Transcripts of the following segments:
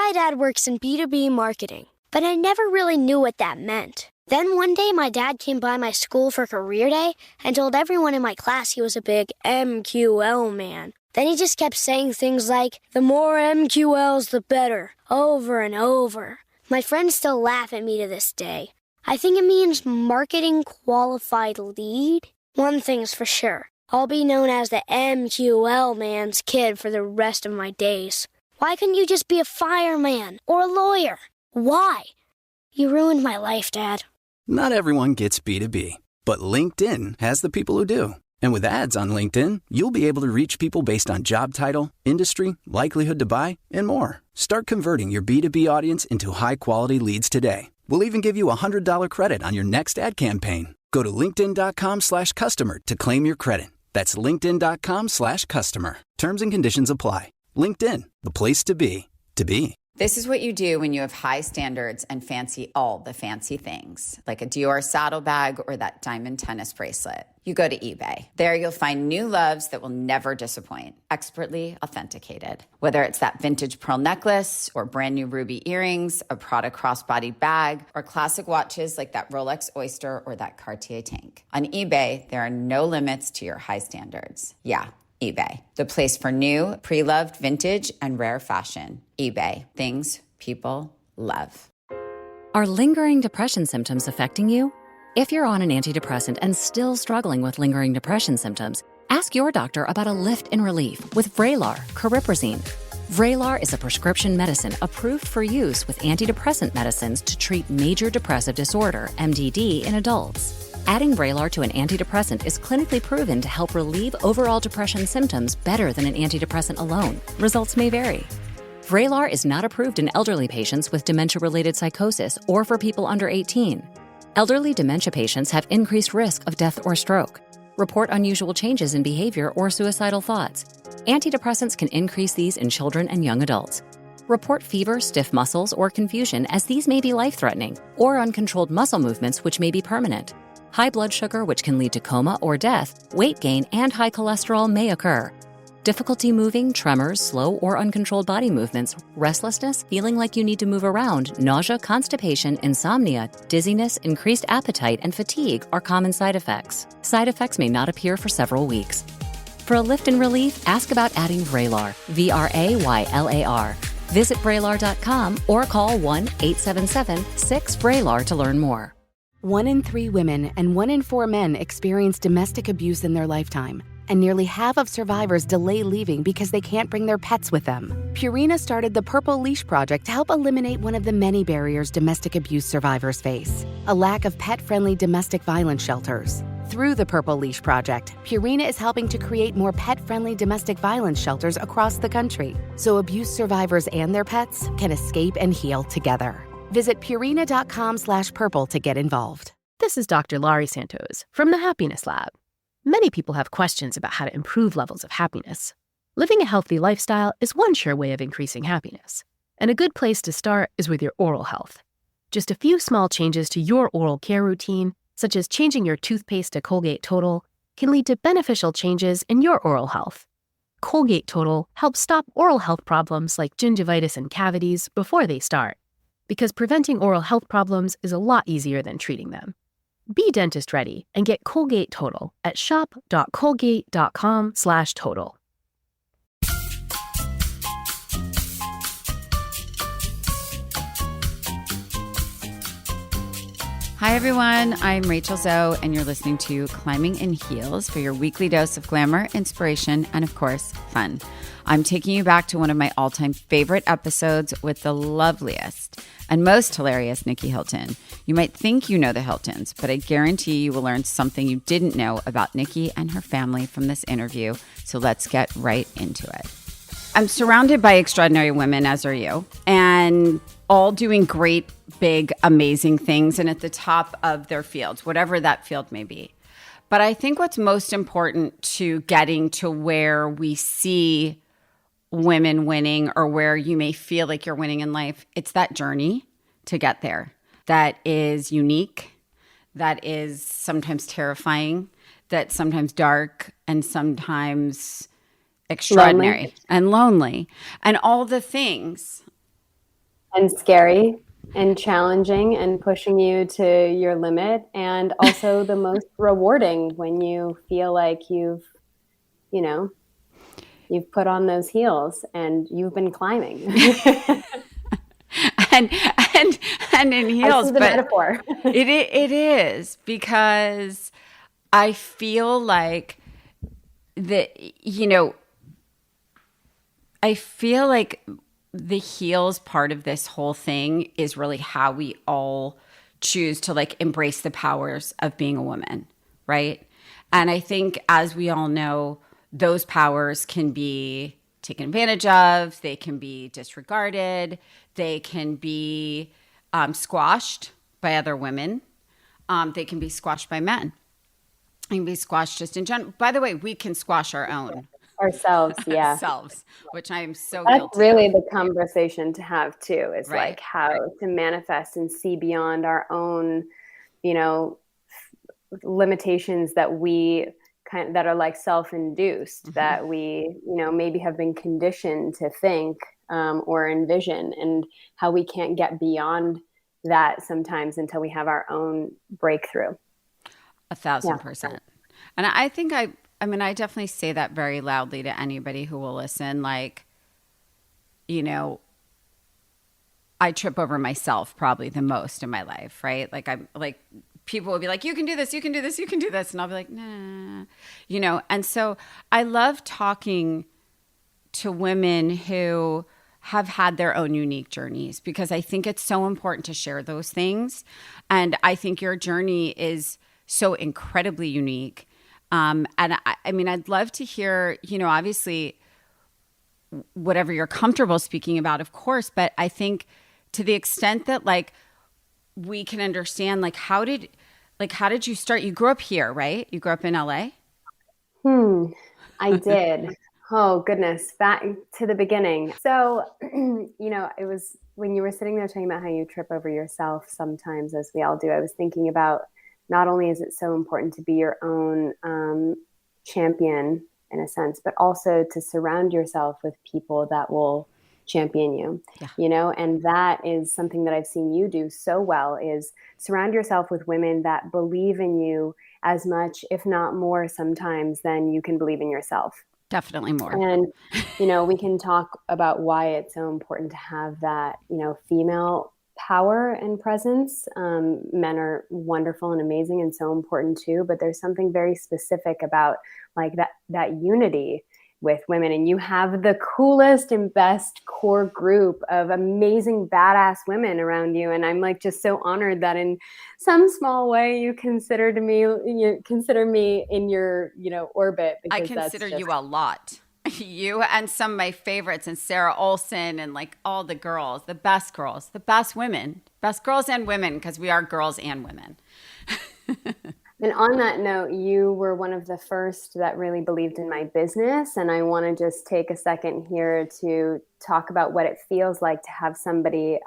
My dad works in B2B marketing, but I never really knew what that meant. Then one day my dad came by my school for career day and told everyone in my class he was a big MQL man. Then he just kept saying things like, the more MQLs the better, over and over. My friends still laugh at me to this day. I think it means marketing qualified lead. One thing's for sure, I'll be known as the MQL man's kid for the rest of my days. Why couldn't you just be a fireman or a lawyer? Why? You ruined my life, Dad. Not everyone gets B2B, but LinkedIn has the people who do. And with ads on LinkedIn, you'll be able to reach people based on job title, industry, likelihood to buy, and more. Start converting your B2B audience into high-quality leads today. We'll even give you a $100 credit on your next ad campaign. Go to linkedin.com/customer to claim your credit. That's linkedin.com/customer. Terms and conditions apply. LinkedIn, the place to be, to be. This is what you do when you have high standards and fancy all the fancy things, like a Dior saddlebag or that diamond tennis bracelet. You go to eBay. There you'll find new loves that will never disappoint, expertly authenticated. Whether it's that vintage pearl necklace or brand new ruby earrings, a Prada crossbody bag, or classic watches like that Rolex Oyster or that Cartier tank. On eBay, there are no limits to your high standards. Yeah, eBay, the place for new, pre-loved vintage and rare fashion. eBay, things people love. Are lingering depression symptoms affecting you? If you're on an antidepressant and still struggling with lingering depression symptoms, ask your doctor about a lift in relief with Vraylar, cariprazine. Vraylar is a prescription medicine approved for use with antidepressant medicines to treat major depressive disorder, MDD, in adults. Adding Vraylar to an antidepressant is clinically proven to help relieve overall depression symptoms better than an antidepressant alone. Results may vary. Vraylar is not approved in elderly patients with dementia-related psychosis or for people under 18. Elderly dementia patients have increased risk of death or stroke. Report unusual changes in behavior or suicidal thoughts. Antidepressants can increase these in children and young adults. Report fever, stiff muscles, or confusion, as these may be life-threatening, or uncontrolled muscle movements which may be permanent. High blood sugar, which can lead to coma or death, weight gain, and high cholesterol may occur. Difficulty moving, tremors, slow or uncontrolled body movements, restlessness, feeling like you need to move around, nausea, constipation, insomnia, dizziness, increased appetite, and fatigue are common side effects. Side effects may not appear for several weeks. For a lift in relief, ask about adding Vraylar, Vraylar. Visit Vraylar.com or call 1-877-6-VRAYLAR to learn more. 1 in 3 women and 1 in 4 men experience domestic abuse in their lifetime. And nearly half of survivors delay leaving because they can't bring their pets with them. Purina started the Purple Leash Project to help eliminate one of the many barriers domestic abuse survivors face, a lack of pet-friendly domestic violence shelters. Through the Purple Leash Project, Purina is helping to create more pet-friendly domestic violence shelters across the country, so abuse survivors and their pets can escape and heal together. Visit Purina.com/purple to get involved. This is Dr. Laurie Santos from the Happiness Lab. Many people have questions about how to improve levels of happiness. Living a healthy lifestyle is one sure way of increasing happiness. And a good place to start is with your oral health. Just a few small changes to your oral care routine, such as changing your toothpaste to Colgate Total, can lead to beneficial changes in your oral health. Colgate Total helps stop oral health problems like gingivitis and cavities before they start, because preventing oral health problems is a lot easier than treating them. Be dentist ready and get Colgate Total at shop.colgate.com/total. Hi, everyone. I'm Rachel Zoe, and you're listening to Climbing in Heels for your weekly dose of glamour, inspiration, and, of course, fun. I'm taking you back to one of my all-time favorite episodes with the loveliest and most hilarious Nicky Hilton. You might think you know the Hiltons, but I guarantee you will learn something you didn't know about Nicky and her family from this interview, so let's get right into it. I'm surrounded by extraordinary women, as are you, and all doing great, big, amazing things and at the top of their fields, whatever that field may be. But I think what's most important to getting to where we see women winning, or where you may feel like you're winning in life, it's that journey to get there that is unique, that is sometimes terrifying, that's sometimes dark, and sometimes extraordinary and lonely, and all the things. and scary and challenging and pushing you to your limit, and also the most rewarding when you feel like you know, you've put on those heels and you've been climbing. and and and in I heels, see the but metaphor. it is because I feel like that, I feel like the heels part of this whole thing is really how we all choose to like embrace the powers of being a woman, right? And I think, as we all know, those powers can be taken advantage of, they can be disregarded, they can be squashed by other women, they can be squashed by men, they can be squashed just in general. By the way, we can squash our own Ourselves, yeah. selves, which I am so That's guilty really of. the conversation to have too, is Right. like how to manifest and see beyond our own, you know, limitations that are like self-induced, that we, maybe have been conditioned to think or envision, and how we can't get beyond that sometimes until we have our own breakthrough. 1,000%. And I think I definitely say that very loudly to anybody who will listen. Like, I trip over myself probably the most in my life, right? Like, I'm like, people will be like, you can do this, you can do this, you can do this. And I'll be like, nah, And so I love talking to women who have had their own unique journeys, because I think it's so important to share those things. And I think your journey is so incredibly unique. And I'd love to hear, Mm-hmm. obviously whatever you're comfortable speaking about, of course, but I think to the extent that like we can understand, like, how did you start? You grew up here, right? You grew up in LA? I did. Oh, goodness. Back to the beginning. So, it was when you were sitting there talking about how you trip over yourself sometimes, as we all do, I was thinking about, not only is it so important to be your own champion in a sense, but also to surround yourself with people that will champion you, and that is something that I've seen you do so well, is surround yourself with women that believe in you as much, if not more sometimes, than you can believe in yourself. Definitely more. And, we can talk about why it's so important to have that, female power and presence. Men are wonderful and amazing and so important too, but there's something very specific about like that unity with women. And you have the coolest and best core group of amazing, badass women around you. And I'm like just so honored that in some small way you consider me in your, orbit. I consider you a lot. You and some of my favorites, and Sarah Olson, and like all the girls, the best women, best girls and women, because we are girls and women. And on that note, you were one of the first that really believed in my business. And I want to just take a second here to talk about what it feels like to have somebody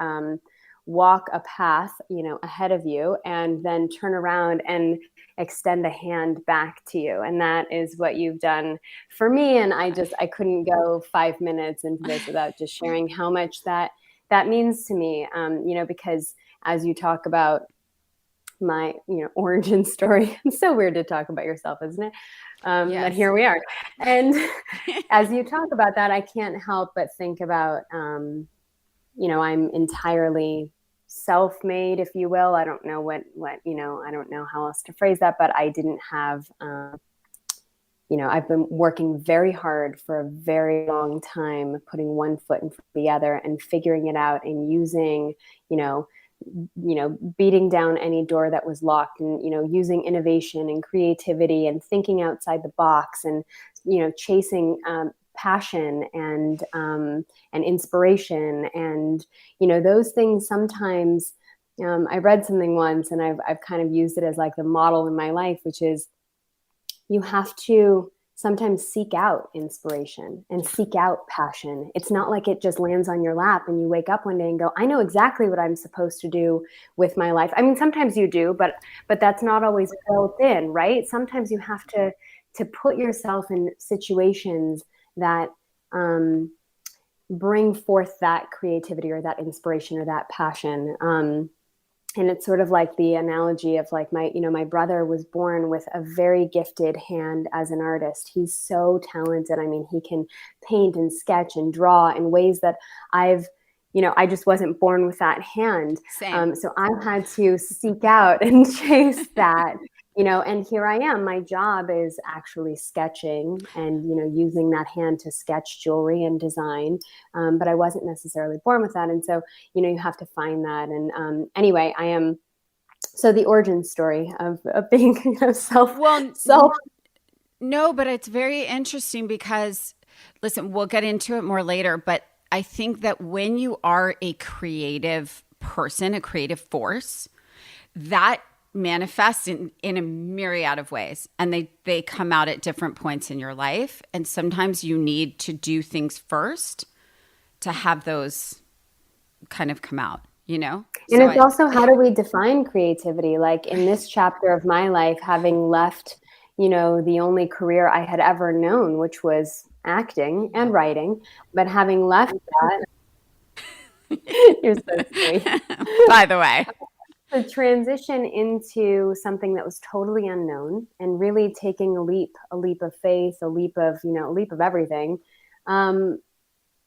walk a path, ahead of you, and then turn around and extend a hand back to you. And that is what you've done for me. And I couldn't go 5 minutes into this without just sharing how much that means to me, because as you talk about my, origin story, it's so weird to talk about yourself, isn't it? Yes. But here we are. And as you talk about that, I can't help but think about, I'm entirely self-made, if you will. I don't know what I don't know how else to phrase that, but I didn't have, I've been working very hard for a very long time, putting one foot in front of the other and figuring it out, and using, beating down any door that was locked, and, using innovation and creativity and thinking outside the box, and, chasing passion and inspiration. And, those things sometimes, I read something once, and I've kind of used it as like the model in my life, which is you have to sometimes seek out inspiration and seek out passion. It's not like it just lands on your lap and you wake up one day and go, I know exactly what I'm supposed to do with my life. I mean, sometimes you do, but that's not always built in, right? Sometimes you have to put yourself in situations that bring forth that creativity or that inspiration or that passion. And it's sort of like the analogy of like my brother was born with a very gifted hand as an artist. He's so talented. I mean, he can paint and sketch and draw in ways that I just wasn't born with that hand. Same. So I had to seek out and chase that, and here I am. My job is actually sketching and, using that hand to sketch jewelry and design. But I wasn't necessarily born with that. And so, you have to find that. And anyway, so the origin story of being No, but it's very interesting because, listen, we'll get into it more later, but I think that when you are a creative person, a creative force, that manifests in a myriad of ways, and they come out at different points in your life. And sometimes you need to do things first to have those kind of come out, And it's also, how do we define creativity? Like in this chapter of my life, having left, the only career I had ever known, which was acting and writing, but having left that, you're so sweet. By the way. The transition into something that was totally unknown and really taking a leap of faith, a leap of everything,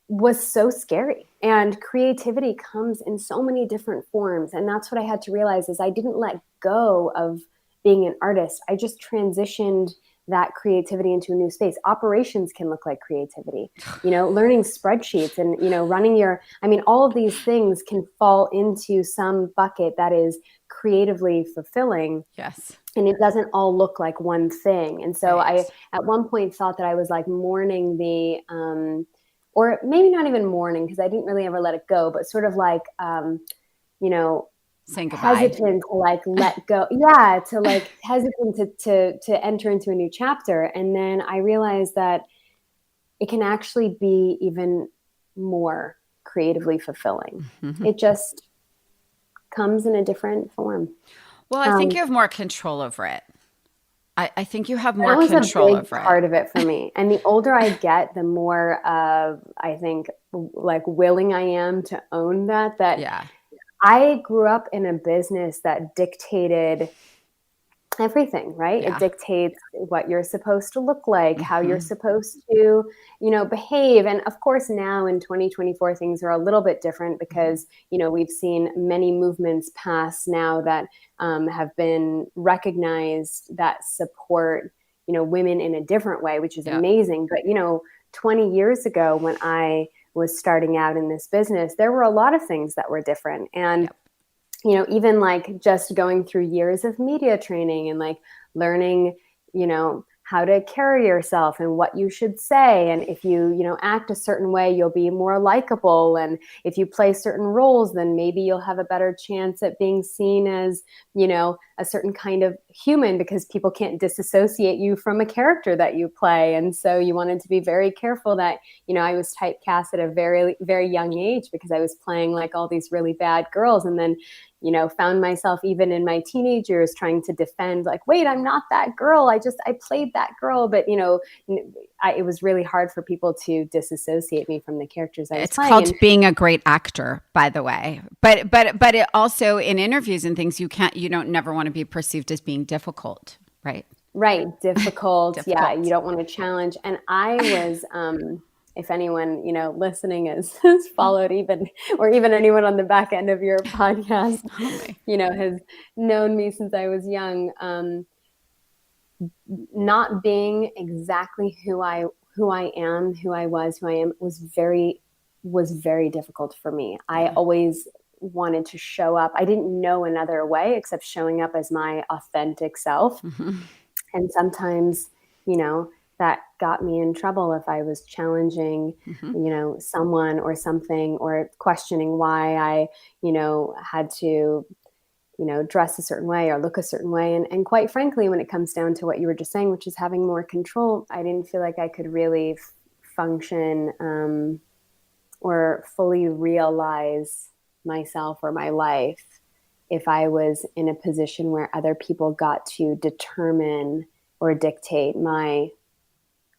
was so scary. And creativity comes in so many different forms. And that's what I had to realize is I didn't let go of being an artist. I just transitioned that creativity into a new space. Operations can look like creativity, learning spreadsheets and, running all of these things can fall into some bucket that is creatively fulfilling. Yes. And it doesn't all look like one thing. And so Right. I, at one point, thought that I was like mourning or maybe not even mourning, because I didn't really ever let it go, but sort of like, saying goodbye. Hesitant to like let go. Yeah. To like hesitant to enter into a new chapter. And then I realized that it can actually be even more creatively fulfilling. Mm-hmm. It just comes in a different form. Well, I think you have more control over it. I think you have more control over it. That was a big part of it for me. And the older I get, the more I think like willing I am to own that. Yeah. I grew up in a business that dictated everything, right? Yeah. It dictates what you're supposed to look like, how you're supposed to, behave. And of course, now in 2024, things are a little bit different because, we've seen many movements pass now that have been recognized that support, women in a different way, which is amazing. But, 20 years ago, when I was starting out in this business, there were a lot of things that were different. And, even like just going through years of media training and like learning, how to carry yourself and what you should say. And if you, act a certain way, you'll be more likable. And if you play certain roles, then maybe you'll have a better chance at being seen as, a certain kind of human, because people can't disassociate you from a character that you play. And so you wanted to be very careful that, I was typecast at a very, very young age because I was playing like all these really bad girls. And then, found myself even in my teenage years trying to defend like, wait, I'm not that girl. I played that girl. But, it was really hard for people to disassociate me from the characters I was playing. It's called being a great actor, by the way. But it also in interviews and things, you don't never want to be perceived as being difficult, right? Right. Difficult. Yeah. You don't want to challenge. And I was, if anyone, listening has followed even anyone on the back end of your podcast, has known me since I was young, not being exactly who I am, who I am was very difficult for me. I always wanted to show up. I didn't know another way except showing up as my authentic self. Mm-hmm. And sometimes, that got me in trouble if I was challenging, someone or something, or questioning why I, had to, dress a certain way or look a certain way. And quite frankly, when it comes down to what you were just saying, which is having more control, I didn't feel like I could really function or fully realize myself or my life if I was in a position where other people got to determine or dictate my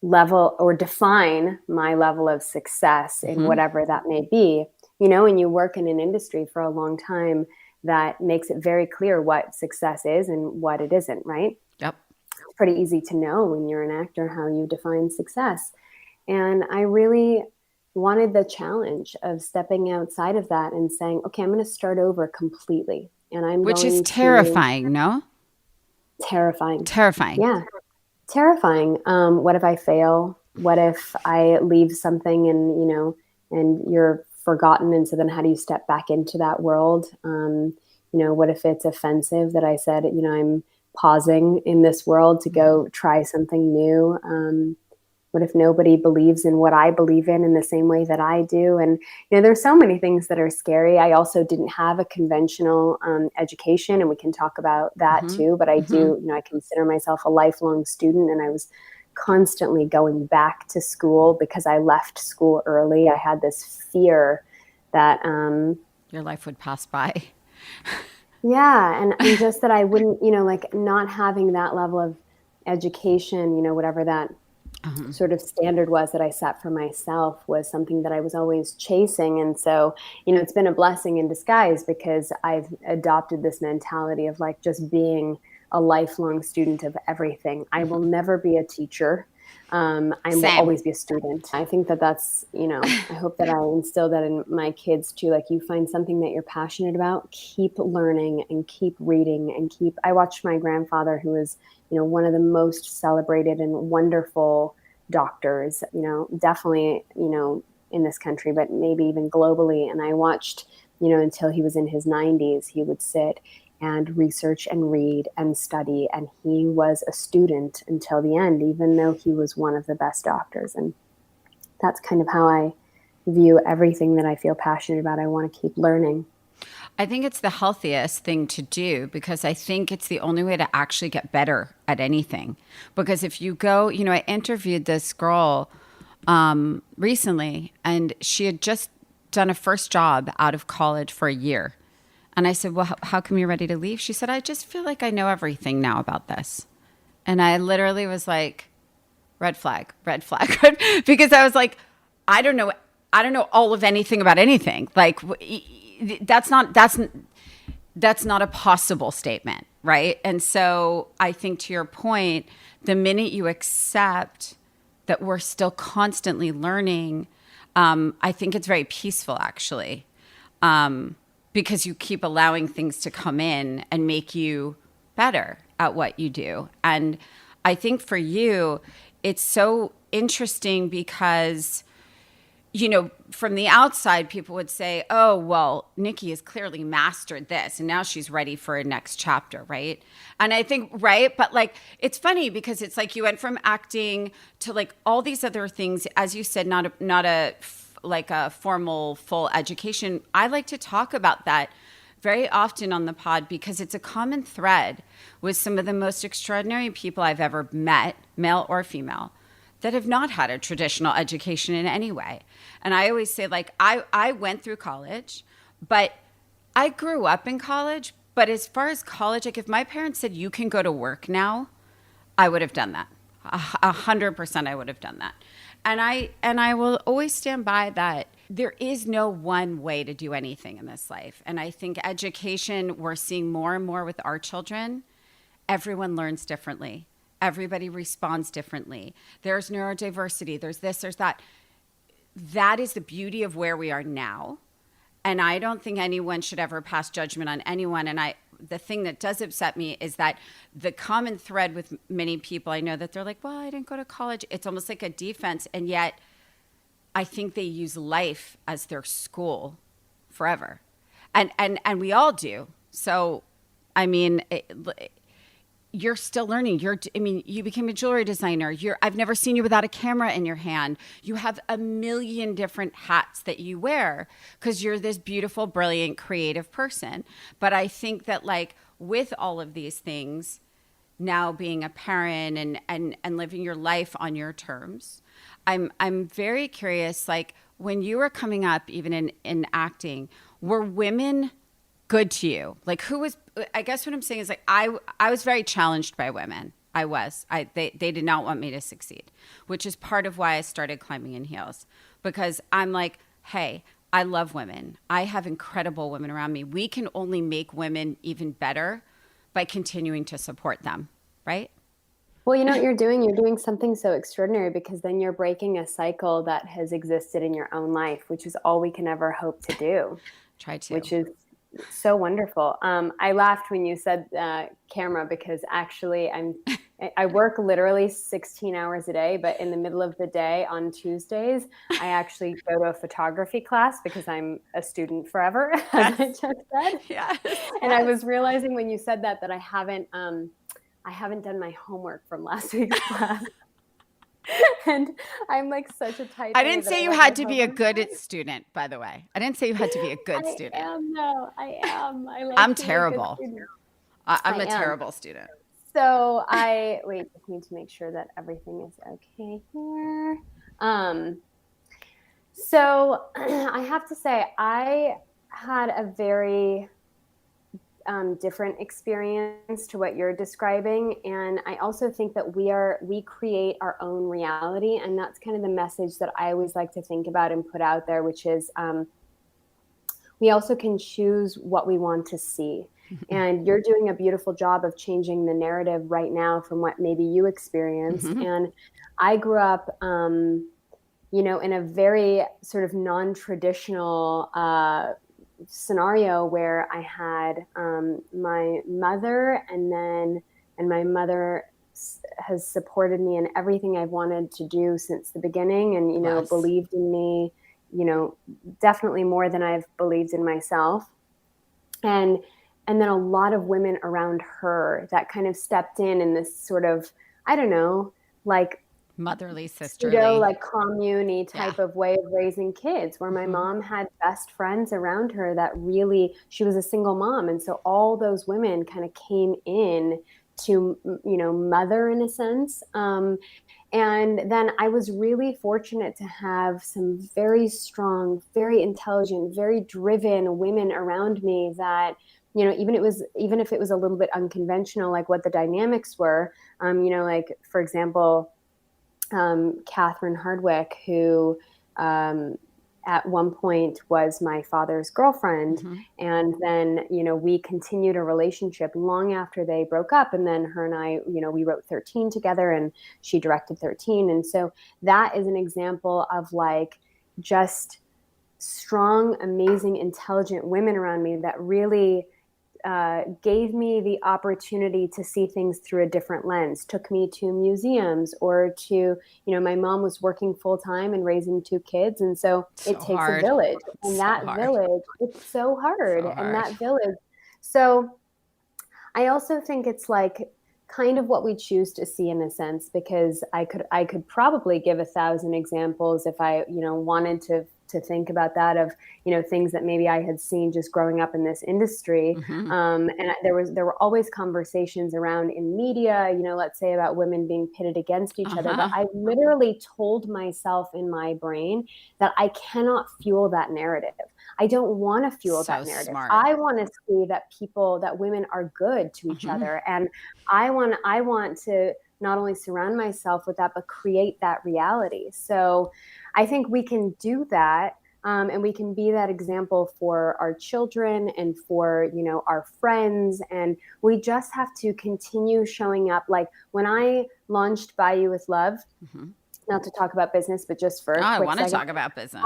level or define my level of success in whatever that may be, and you work in an industry for a long time that makes it very clear what success is and what it isn't, right? Yep. It's pretty easy to know when you're an actor how you define success. And I really wanted the challenge of stepping outside of that and saying, okay, I'm going to start over completely. And Which is terrifying, no? Terrifying. Terrifying. Yeah. Terrifying. What if I fail? What if I leave something and you're forgotten? And so then how do you step back into that world? What if it's offensive that I said, I'm pausing in this world to go try something new? What if nobody believes in what I believe in the same way that I do? And, there's so many things that are scary. I also didn't have a conventional education, and we can talk about that too. But I do, I consider myself a lifelong student, and I was constantly going back to school because I left school early. I had this fear that your life would pass by. Yeah. And just that I wouldn't, not having that level of education, whatever that sort of standard was that I set for myself was something that I was always chasing. And so, it's been a blessing in disguise because I've adopted this mentality of just being a lifelong student of everything. I will never be a teacher. I will always be a student. I think that's, I hope that I instill that in my kids too. You find something that you're passionate about, keep learning and keep reading and I watched my grandfather, who was, one of the most celebrated and wonderful doctors, definitely, in this country, but maybe even globally. And I watched, until he was in his 90s, he would sit and research and read and study. And he was a student until the end, even though he was one of the best doctors. And that's kind of how I view everything that I feel passionate about. I want to keep learning. I think it's the healthiest thing to do because I think it's the only way to actually get better at anything. Because if you go, I interviewed this girl recently, and she had just done a first job out of college for a year. And I said, well, how come you're ready to leave? She said, I just feel like I know everything now about this. And I literally was like, red flag, because I was like, I don't know all of anything about anything. That's not a possible statement, right? And so I think, to your point, the minute you accept that we're still constantly learning, I think it's very peaceful, actually, because you keep allowing things to come in and make you better at what you do. And I think for you, it's so interesting because from the outside, people would say, oh, well, Nicky has clearly mastered this and now she's ready for a next chapter, right? And I think, right? But it's funny because it's you went from acting to all these other things, as you said, not a formal full education. I like to talk about that very often on the pod because it's a common thread with some of the most extraordinary people I've ever met, male or female, that have not had a traditional education in any way. And I always say, I went through college, but I grew up in college. But as far as college, if my parents said, you can go to work now, I would have done that. 100% I would have done that. And I will always stand by that. There is no one way to do anything in this life. And I think education, we're seeing more and more with our children. Everyone learns differently. Everybody responds differently. There's neurodiversity. There's this, there's that. That is the beauty of where we are now. And I don't think anyone should ever pass judgment on anyone. And the thing that does upset me is that the common thread with many people, I know that they're like, well, I didn't go to college. It's almost like a defense. And yet I think they use life as their school forever. And we all do. So, I mean, you're still learning. You became a jewelry designer. I've never seen you without a camera in your hand. You have a million different hats that you wear because you're this beautiful, brilliant, creative person. But I think that with all of these things, now being a parent and living your life on your terms, I'm very curious, when you were coming up, even in acting, were women good to you? Who was, I guess what I'm saying is I was very challenged by women. They did not want me to succeed, which is part of why I started Climbing in Heels, because I'm like, hey, I love women. I have incredible women around me. We can only make women even better by continuing to support them, right? Well, you know what you're doing? You're doing something so extraordinary, because then you're breaking a cycle that has existed in your own life, which is all we can ever hope to do. Try to. Which is so wonderful. I laughed when you said camera, because actually I work literally 16 hours a day, but in the middle of the day on Tuesdays, I actually go to a photography class because I'm a student forever, as I just said. Yes. And I was realizing when you said that I haven't done my homework from last week's class. And I'm like such a type. I didn't say you had to be a good student, by the way. I didn't say you had to be a good student. I am. I'm terrible. I'm a terrible student. So I just need to make sure that everything is okay here. So I have to say, I had a very different experience to what you're describing. And I also think that we create our own reality. And that's kind of the message that I always like to think about and put out there, which is we also can choose what we want to see. And you're doing a beautiful job of changing the narrative right now from what maybe you experienced. And I grew up, in a very sort of non-traditional scenario where I had my mother, and my mother has supported me in everything I've wanted to do since the beginning, and Yes. believed in me, definitely more than I've believed in myself, and then a lot of women around her that kind of stepped in this sort of, I don't know, like Motherly, sisterly, like commune type of way of raising kids, where my mom had best friends around her that really, she was a single mom. And so all those women kind of came in to, mother in a sense. And then I was really fortunate to have some very strong, very intelligent, very driven women around me that, even if it was a little bit unconventional, like what the dynamics were, like, for example, Catherine Hardwick, who at one point was my father's girlfriend. And then, we continued a relationship long after they broke up. And then her and I, we wrote 13 together, and she directed 13. And so that is an example of like just strong, amazing, intelligent women around me that really gave me the opportunity to see things through a different lens, took me to museums, or to, my mom was working full time and raising 2 kids. And so it takes a village, and village, it's so hard. And that village. So I also think it's like kind of what we choose to see in a sense, because I could probably give 1,000 examples if I, wanted to think about that, of, things that maybe I had seen just growing up in this industry. And there were always conversations around in media, let's say about women being pitted against each other. But I literally told myself in my brain that I cannot fuel that narrative. I don't want to fuel that narrative. Smart. I want to see that women are good to each other. And I want to not only surround myself with that, but create that reality. So I think we can do that. And we can be that example for our children and for, our friends. And we just have to continue showing up. Like when I launched Buy You With Love, not to talk about business, but just for I want to talk about business.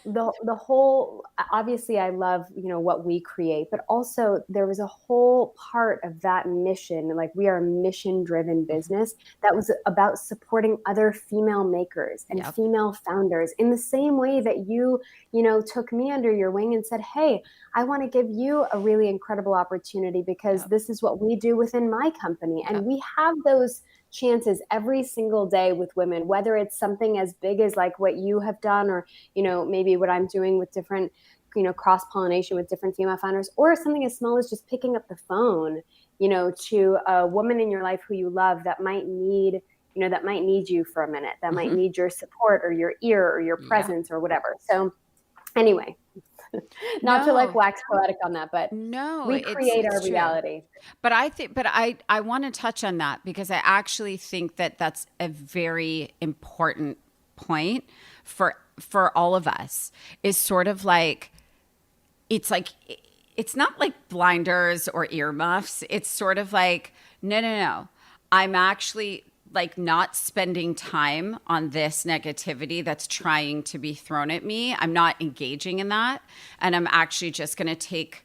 The whole, obviously I love, what we create, but also there was a whole part of that mission. Like we are a mission driven business that was about supporting other female makers and female founders in the same way that you took me under your wing and said, hey, I want to give you a really incredible opportunity because this is what we do within my company. And we have those chances every single day with women, whether it's something as big as like what you have done, or, maybe what I'm doing with different, cross-pollination with different female founders, or something as small as just picking up the phone, to a woman in your life who you love that might need, that might need you for a minute, that might need your support or your ear or your presence or whatever. So anyway, Not to like No, wax poetic on that, but no, we create our it's true. reality. But I want to touch on that because I actually think that that's a very important point for all of us is sort of like it's not like blinders or earmuffs. It's sort of like, no. I'm actually like not spending time on this negativity that's trying to be thrown at me. I'm not engaging in that. And I'm actually just going to take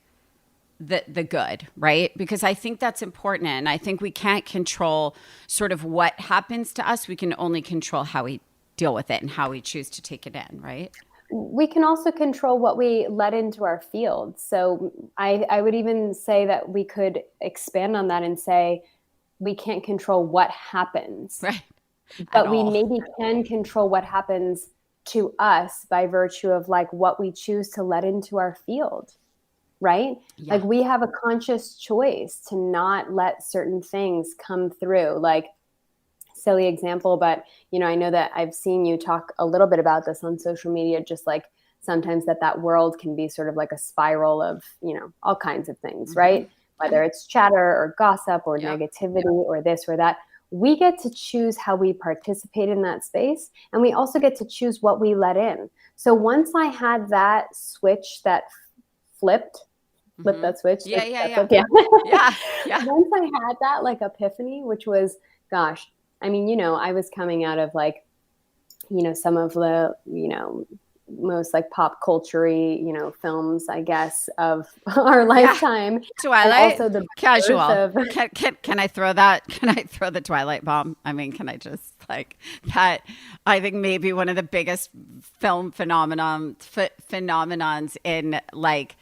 the good, right? Because I think that's important. And I think we can't control sort of what happens to us. We can only control how we deal with it and how we choose to take it in, right? We can also control what we let into our field. So I would even say that we could expand on that and say we can't control what happens, Right. but we maybe can control what happens to us by virtue of like what we choose to let into our field, right? Yeah. Like we have a conscious choice to not let certain things come through. Like, silly example, but I know that I've seen you talk a little bit about this on social media, just like sometimes that world can be sort of like a spiral of, all kinds of things, right? Whether it's chatter or gossip or negativity or this or that. We get to choose how we participate in that space. And we also get to choose what we let in. So once I had that switch that flipped that switch. Yeah. Yeah. Once I had that like epiphany, which was, gosh, I mean, I was coming out of like, some of the, most like pop culture-y, films, I guess, of our lifetime. Twilight. Also the casual. Can I throw that? Can I throw the Twilight bomb? I mean, can I just like that? I think maybe one of the biggest film phenomenons in like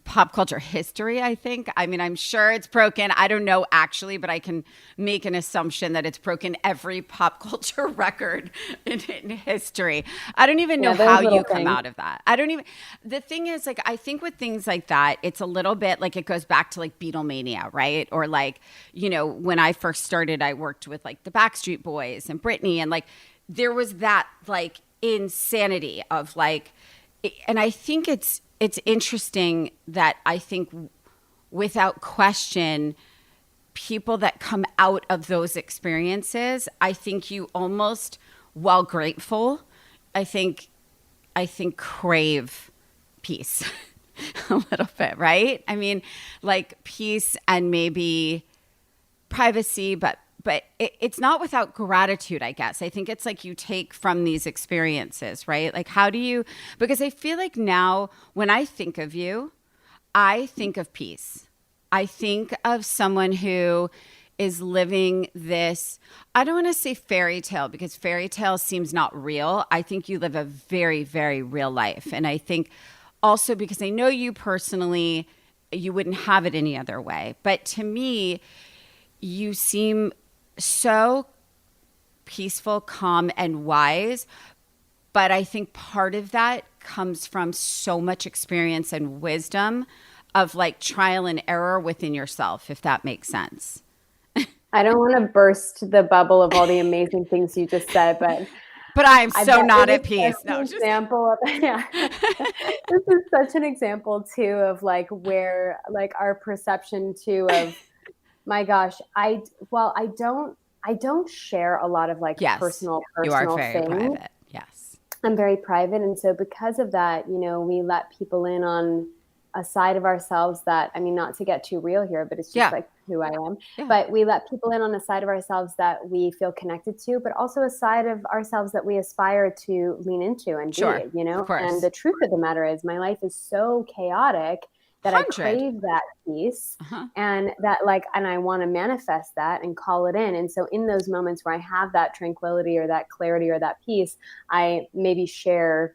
pop culture history, I think. I mean, I'm sure it's broken. I don't know actually, but I can make an assumption that it's broken every pop culture record in history. I don't even know how you come out of that. The thing is, like, I think with things like that, it's a little bit like it goes back to like Beatlemania, right? Or like, when I first started, I worked with like the Backstreet Boys and Britney, and like there was that like insanity of like, and I think it's interesting that I think without question, people that come out of those experiences, I think you almost, while grateful, I think crave peace a little bit, right? I mean, like peace and maybe privacy, but it's not without gratitude, I guess. I think it's like you take from these experiences, right? Like because I feel like now when I think of you, I think of peace. I think of someone who is living this, I don't want to say fairy tale because fairy tale seems not real. I think you live a very, very real life. And I think also because I know you personally, you wouldn't have it any other way. But to me, you seem so peaceful, calm, and wise. But I think part of that comes from so much experience and wisdom of like trial and error within yourself, if that makes sense. I don't want to burst the bubble of all the amazing things you just said, but I'm so not at peace. No, example of, yeah. This is such an example too of like where like our perception too of, my gosh, I don't share a lot of like personal you are very things. private. Yes. I'm very private. And so because of that, we let people in on a side of ourselves that, I mean, not to get too real here, but it's just like who I am. Yeah. But we let people in on a side of ourselves that we feel connected to, but also a side of ourselves that we aspire to lean into and be, And the truth of the matter is my life is so chaotic that 100. I crave that peace and that like, and I want to manifest that and call it in. And so in those moments where I have that tranquility or that clarity or that peace, I maybe share,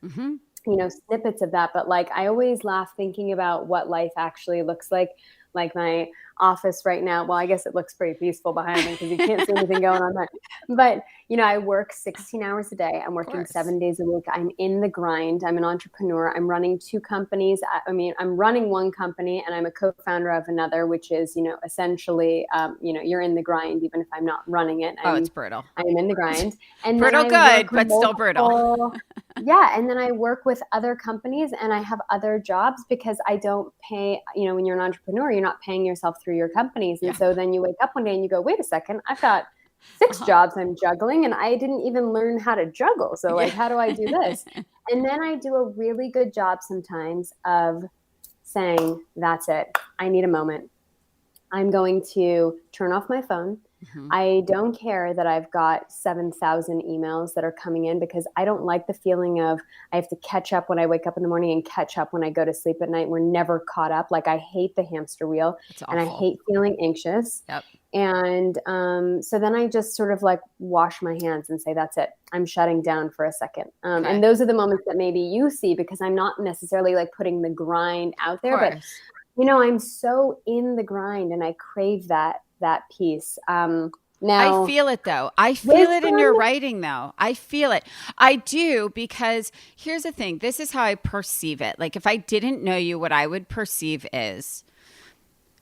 snippets of that. But like, I always laugh thinking about what life actually looks like my office right now. Well, I guess it looks pretty peaceful behind me because you can't see anything going on there. But, I work 16 hours a day. I'm working 7 days a week. I'm in the grind. I'm an entrepreneur. I'm running 2 companies. I'm running one company and I'm a co-founder of another, which is, essentially, you're in the grind, even if I'm not running it. It's brutal. I'm in the grind. And brutal good, but still brutal. Yeah. And then I work with other companies and I have other jobs because I don't pay, when you're an entrepreneur, you're not paying yourself through your companies. And so then you wake up one day and you go, wait a second, I've got 6 jobs I'm juggling and I didn't even learn how to juggle. So how do I do this? And then I do a really good job sometimes of saying, that's it. I need a moment. I'm going to turn off my phone. Mm-hmm. I don't care that I've got 7,000 emails that are coming in because I don't like the feeling of I have to catch up when I wake up in the morning and catch up when I go to sleep at night. We're never caught up. Like I hate the hamster wheel and I hate feeling anxious. Yep. And so then I just sort of like wash my hands and say, that's it. I'm shutting down for a second. And those are the moments that maybe you see because I'm not necessarily like putting the grind out there, but I'm so in the grind and I crave that piece. Now I feel it though. I feel it in your writing though. I feel it. I do because here's the thing. This is how I perceive it. Like if I didn't know you, what I would perceive is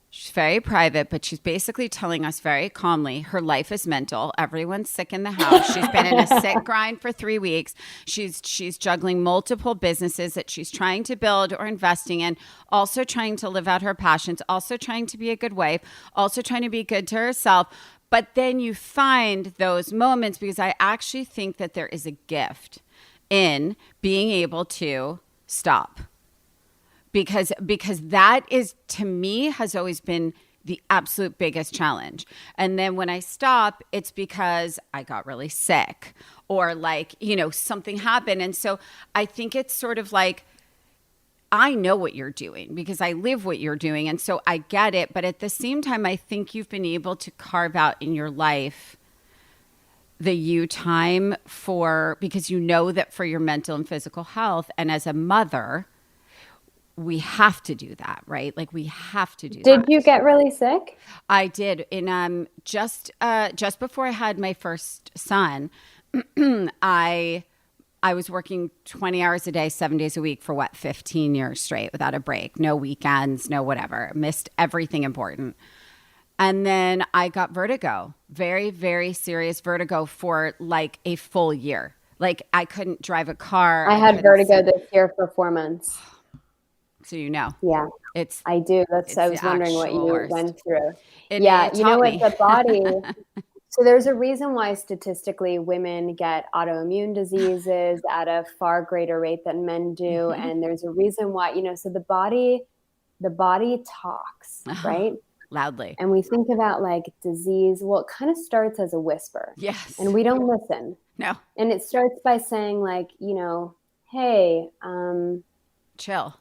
she's very private, but she's basically telling us very calmly her life is mental. Everyone's sick in the house. She's been in a sick grind for 3 weeks. She's juggling multiple businesses that she's trying to build or investing in, also trying to live out her passions, also trying to be a good wife, also trying to be good to herself. But then you find those moments because I actually think that there is a gift in being able to stop. Because that is, to me, has always been the absolute biggest challenge. And then when I stop, it's because I got really sick or like, something happened. And so I think it's sort of like, I know what you're doing because I live what you're doing. And so I get it. But at the same time, I think you've been able to carve out in your life the you time because you know that for your mental and physical health. And as a mother, we have to do that, right? Like we have to do that. Did you get really sick? I did. In just before I had my first son, I was working 20 hours a day, 7 days a week for 15 years straight without a break, no weekends, no whatever. Missed everything important. And then I got vertigo, very, very serious vertigo for like a full year. Like I couldn't drive a car. I had vertigo this year for 4 months. So Yeah, I do. I was wondering what you went through. It The body. So there's a reason why statistically women get autoimmune diseases at a far greater rate than men do, mm-hmm. and there's a reason why. So the body talks, right? Loudly. And we think about like disease. Well, it kind of starts as a whisper. Yes. And we don't listen. No. And it starts by saying like, hey, chill.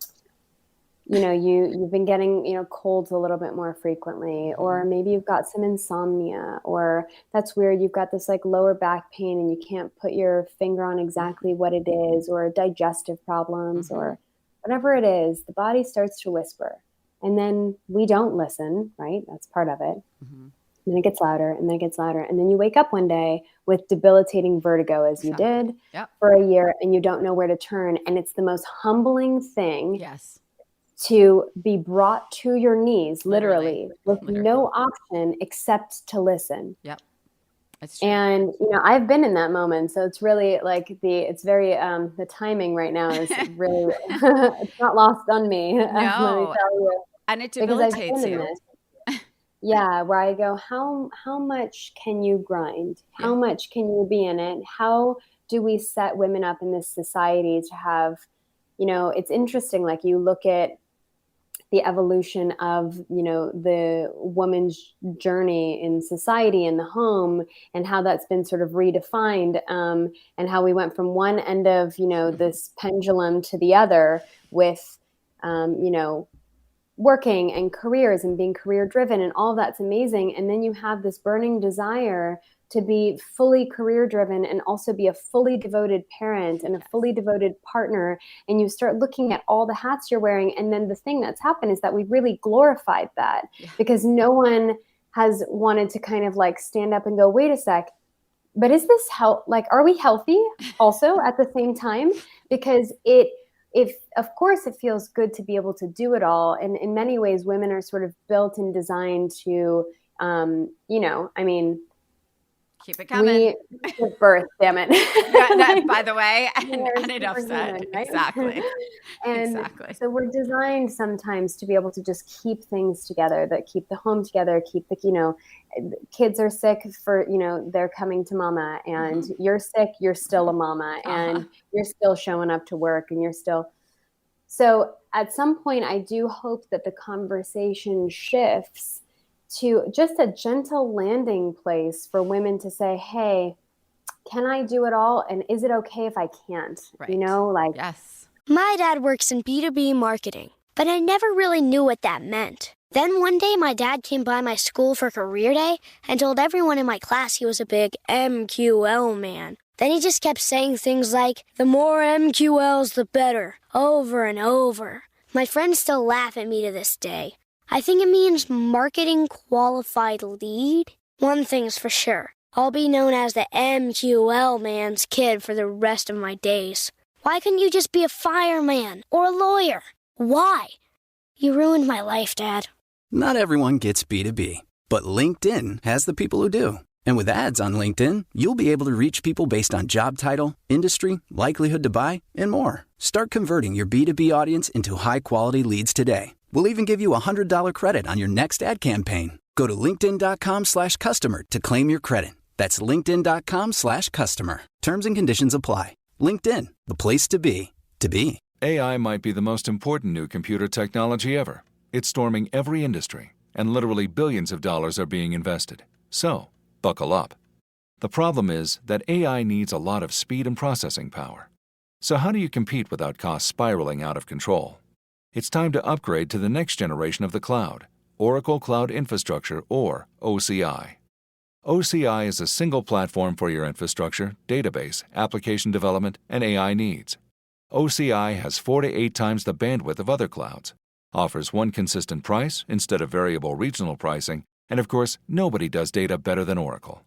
You've been getting, colds a little bit more frequently, or maybe you've got some insomnia, or that's weird. You've got this like lower back pain and you can't put your finger on exactly what it is, or digestive problems, mm-hmm. or whatever it is. The body starts to whisper and then we don't listen, right? That's part of it. Mm-hmm. And then it gets louder and then it gets louder. And then you wake up one day with debilitating vertigo as you did for a year and you don't know where to turn. And it's the most humbling thing. Yes. To be brought to your knees, literally. With no option except to listen. Yep. That's true. And, I've been in that moment. So it's really like the timing right now is really, it's not lost on me. No. Let me tell you. And it debilitates you. Yeah. Where I go, how much can you grind? How much can you be in it? How do we set women up in this society to have, it's interesting. Like you look at the evolution of, the woman's journey in society in the home and how that's been sort of redefined, and how we went from one end of, this pendulum to the other with, working and careers and being career driven and all that's amazing. And then you have this burning desire to be fully career driven and also be a fully devoted parent and a fully devoted partner. And you start looking at all the hats you're wearing. And then the thing that's happened is that we've really glorified that because no one has wanted to kind of like stand up and go, wait a sec, but is this like, are we healthy also at the same time? Because of course it feels good to be able to do it all. And in many ways, women are sort of built and designed to, keep it coming. We give birth, damn it. By the way, and enough said. Human, right? Exactly. So we're designed sometimes to be able to just keep things together, that keep the home together, keep the, kids are sick for, they're coming to mama, and you're sick, you're still a mama, and you're still showing up to work, and you're still. So at some point, I do hope that the conversation shifts to just a gentle landing place for women to say, hey, can I do it all? And is it okay if I can't? Right. Yes. My dad works in B2B marketing, but I never really knew what that meant. Then one day my dad came by my school for career day and told everyone in my class he was a big MQL man. Then he just kept saying things like, the more MQLs, the better, over and over. My friends still laugh at me to this day. I think it means marketing qualified lead. One thing's for sure. I'll be known as the MQL man's kid for the rest of my days. Why couldn't you just be a fireman or a lawyer? Why? You ruined my life, Dad. Not everyone gets B2B, but LinkedIn has the people who do. And with ads on LinkedIn, you'll be able to reach people based on job title, industry, likelihood to buy, and more. Start converting your B2B audience into high-quality leads today. We'll even give you a $100 credit on your next ad campaign. Go to linkedin.com/customer to claim your credit. That's linkedin.com/customer. Terms and conditions apply. LinkedIn, the place to be, to be. AI might be the most important new computer technology ever. It's storming every industry, and literally billions of dollars are being invested. So, buckle up. The problem is that AI needs a lot of speed and processing power. So how do you compete without costs spiraling out of control? It's time to upgrade to the next generation of the cloud, Oracle Cloud Infrastructure, or OCI. OCI is a single platform for your infrastructure, database, application development, and AI needs. OCI has 4 to 8 times the bandwidth of other clouds, offers one consistent price instead of variable regional pricing, and of course, nobody does data better than Oracle.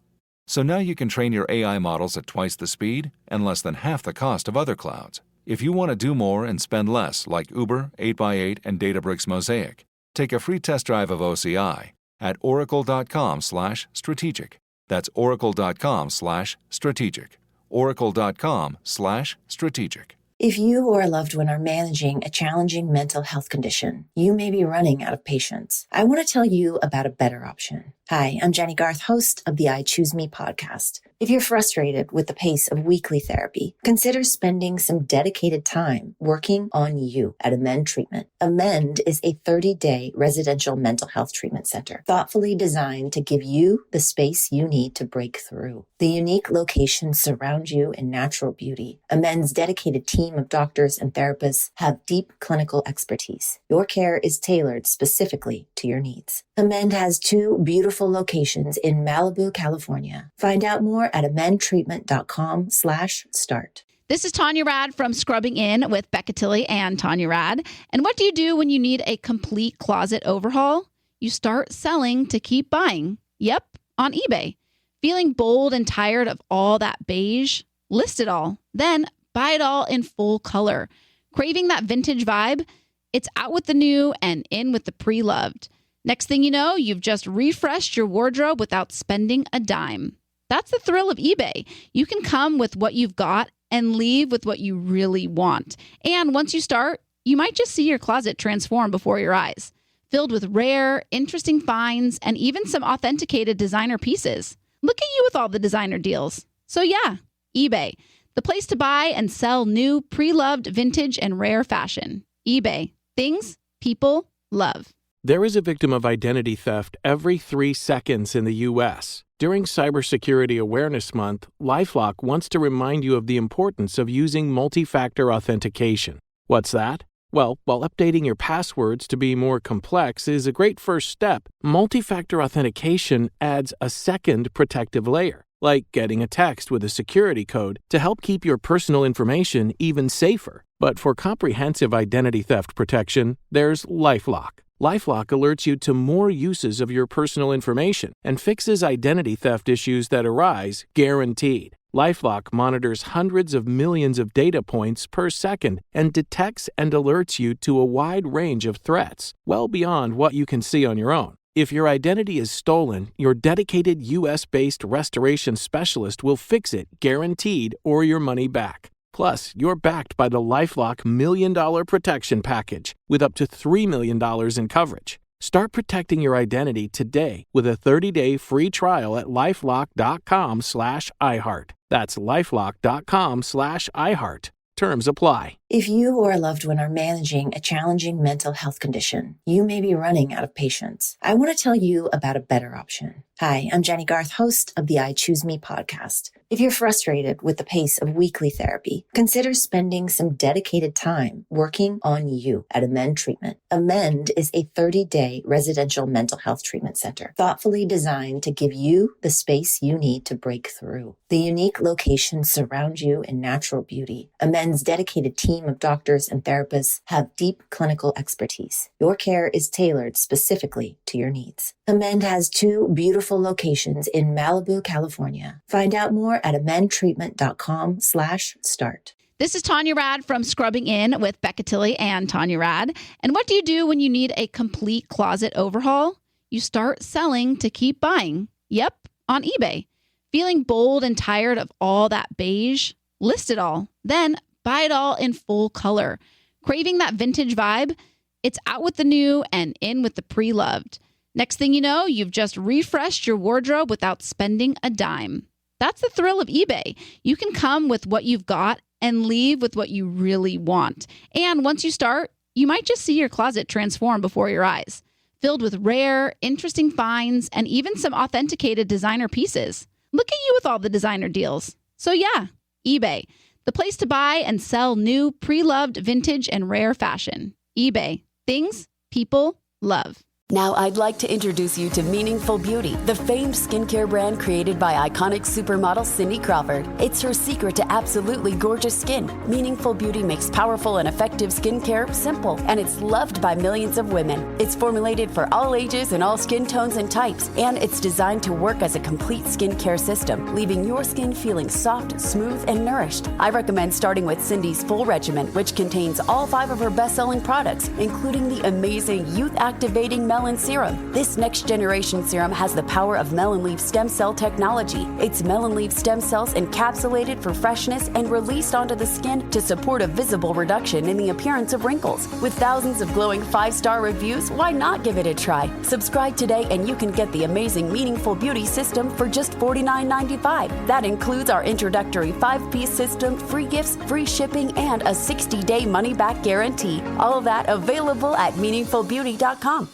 So now you can train your AI models at twice the speed and less than half the cost of other clouds. If you want to do more and spend less like Uber, 8x8, and Databricks Mosaic, take a free test drive of OCI at oracle.com/strategic. That's oracle.com/strategic. oracle.com/strategic. If you or a loved one are managing a challenging mental health condition, you may be running out of patience. I want to tell you about a better option. Hi, I'm Jenny Garth, host of the I Choose Me podcast. If you're frustrated with the pace of weekly therapy, consider spending some dedicated time working on you at Amend Treatment. Amend is a 30-day residential mental health treatment center, thoughtfully designed to give you the space you need to break through. The unique locations surround you in natural beauty. Amend's dedicated team of doctors and therapists have deep clinical expertise. Your care is tailored specifically to your needs. Amend has 2 beautiful locations in Malibu, California. Find out more at amendtreatment.com/start. This is Tanya Rad from Scrubbing In with Becca Tilley and Tanya Rad. And what do you do when you need a complete closet overhaul? You start selling to keep buying. Yep, on eBay. Feeling bold and tired of all that beige? List it all. Then buy it all in full color. Craving that vintage vibe? It's out with the new and in with the pre-loved. Next thing you know, you've just refreshed your wardrobe without spending a dime. That's the thrill of eBay. You can come with what you've got and leave with what you really want. And once you start, you might just see your closet transform before your eyes, filled with rare, interesting finds and even some authenticated designer pieces. Look at you with all the designer deals. So yeah, eBay, the place to buy and sell new, pre-loved vintage and rare fashion. eBay, things people love. There is a victim of identity theft every 3 seconds in the U.S. During Cybersecurity Awareness Month, LifeLock wants to remind you of the importance of using multi-factor authentication. What's that? Well, while updating your passwords to be more complex is a great first step, multi-factor authentication adds a second protective layer. like getting a text with a security code to help keep your personal information even safer. But for comprehensive identity theft protection, there's LifeLock. LifeLock alerts you to more uses of your personal information and fixes identity theft issues that arise, guaranteed. LifeLock monitors hundreds of millions of data points per second and detects and alerts you to a wide range of threats, well beyond what you can see on your own. If your identity is stolen, your dedicated U.S.-based restoration specialist will fix it, guaranteed, or your money back. Plus, you're backed by the LifeLock $1 Million Protection Package with up to $3 million in coverage. Start protecting your identity today with a 30-day free trial at LifeLock.com/iHeart. That's LifeLock.com/iHeart. Terms apply. If you or a loved one are managing a challenging mental health condition, you may be running out of patience. I want to tell you about a better option. Hi, I'm Jenny Garth, host of the I Choose Me podcast. If you're frustrated with the pace of weekly therapy, consider spending some dedicated time working on you at Amend Treatment. Amend is a 30-day residential mental health treatment center, thoughtfully designed to give you the space you need to break through. The unique locations surround you in natural beauty. Amend's dedicated team of doctors and therapists have deep clinical expertise. Your care is tailored specifically to your needs. Amend has 2 beautiful locations in Malibu, California. Find out more at amendtreatment.com/start. This is Tanya Rad from Scrubbing In with Becca Tilley and Tanya Rad. And what do you do when you need a complete closet overhaul? You start selling to keep buying. Yep, on eBay. Feeling bold and tired of all that beige? List it all. Then buy it all in full color. Craving that vintage vibe? It's out with the new and in with the pre-loved. Next thing you know, you've just refreshed your wardrobe without spending a dime. That's the thrill of eBay. You can come with what you've got and leave with what you really want. And once you start, you might just see your closet transform before your eyes, filled with rare, interesting finds and even some authenticated designer pieces. Look at you with all the designer deals. So yeah, eBay, the place to buy and sell new, pre-loved, vintage, and rare fashion. eBay, things people love. Now I'd like to introduce you to Meaningful Beauty, the famed skincare brand created by iconic supermodel Cindy Crawford. It's her secret to absolutely gorgeous skin. Meaningful Beauty makes powerful and effective skincare simple, and it's loved by millions of women. It's formulated for all ages and all skin tones and types, and it's designed to work as a complete skincare system, leaving your skin feeling soft, smooth, and nourished. I recommend starting with Cindy's full regimen, which contains all 5 of her best-selling products, including the amazing youth-activating melon serum. This next generation serum has the power of melon leaf stem cell technology. It's melon leaf stem cells encapsulated for freshness and released onto the skin to support a visible reduction in the appearance of wrinkles. With thousands of glowing 5-star reviews, why not give it a try? Subscribe today and you can get the amazing Meaningful Beauty system for just $49.95. That includes our introductory 5-piece system, free gifts, free shipping, and a 60-day money-back guarantee. All of that available at meaningfulbeauty.com.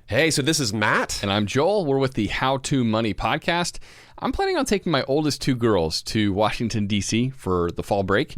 Hey, so this is Matt. And I'm Joel. We're with the How to Money podcast. I'm planning on taking my oldest 2 girls to Washington, D.C. for the fall break.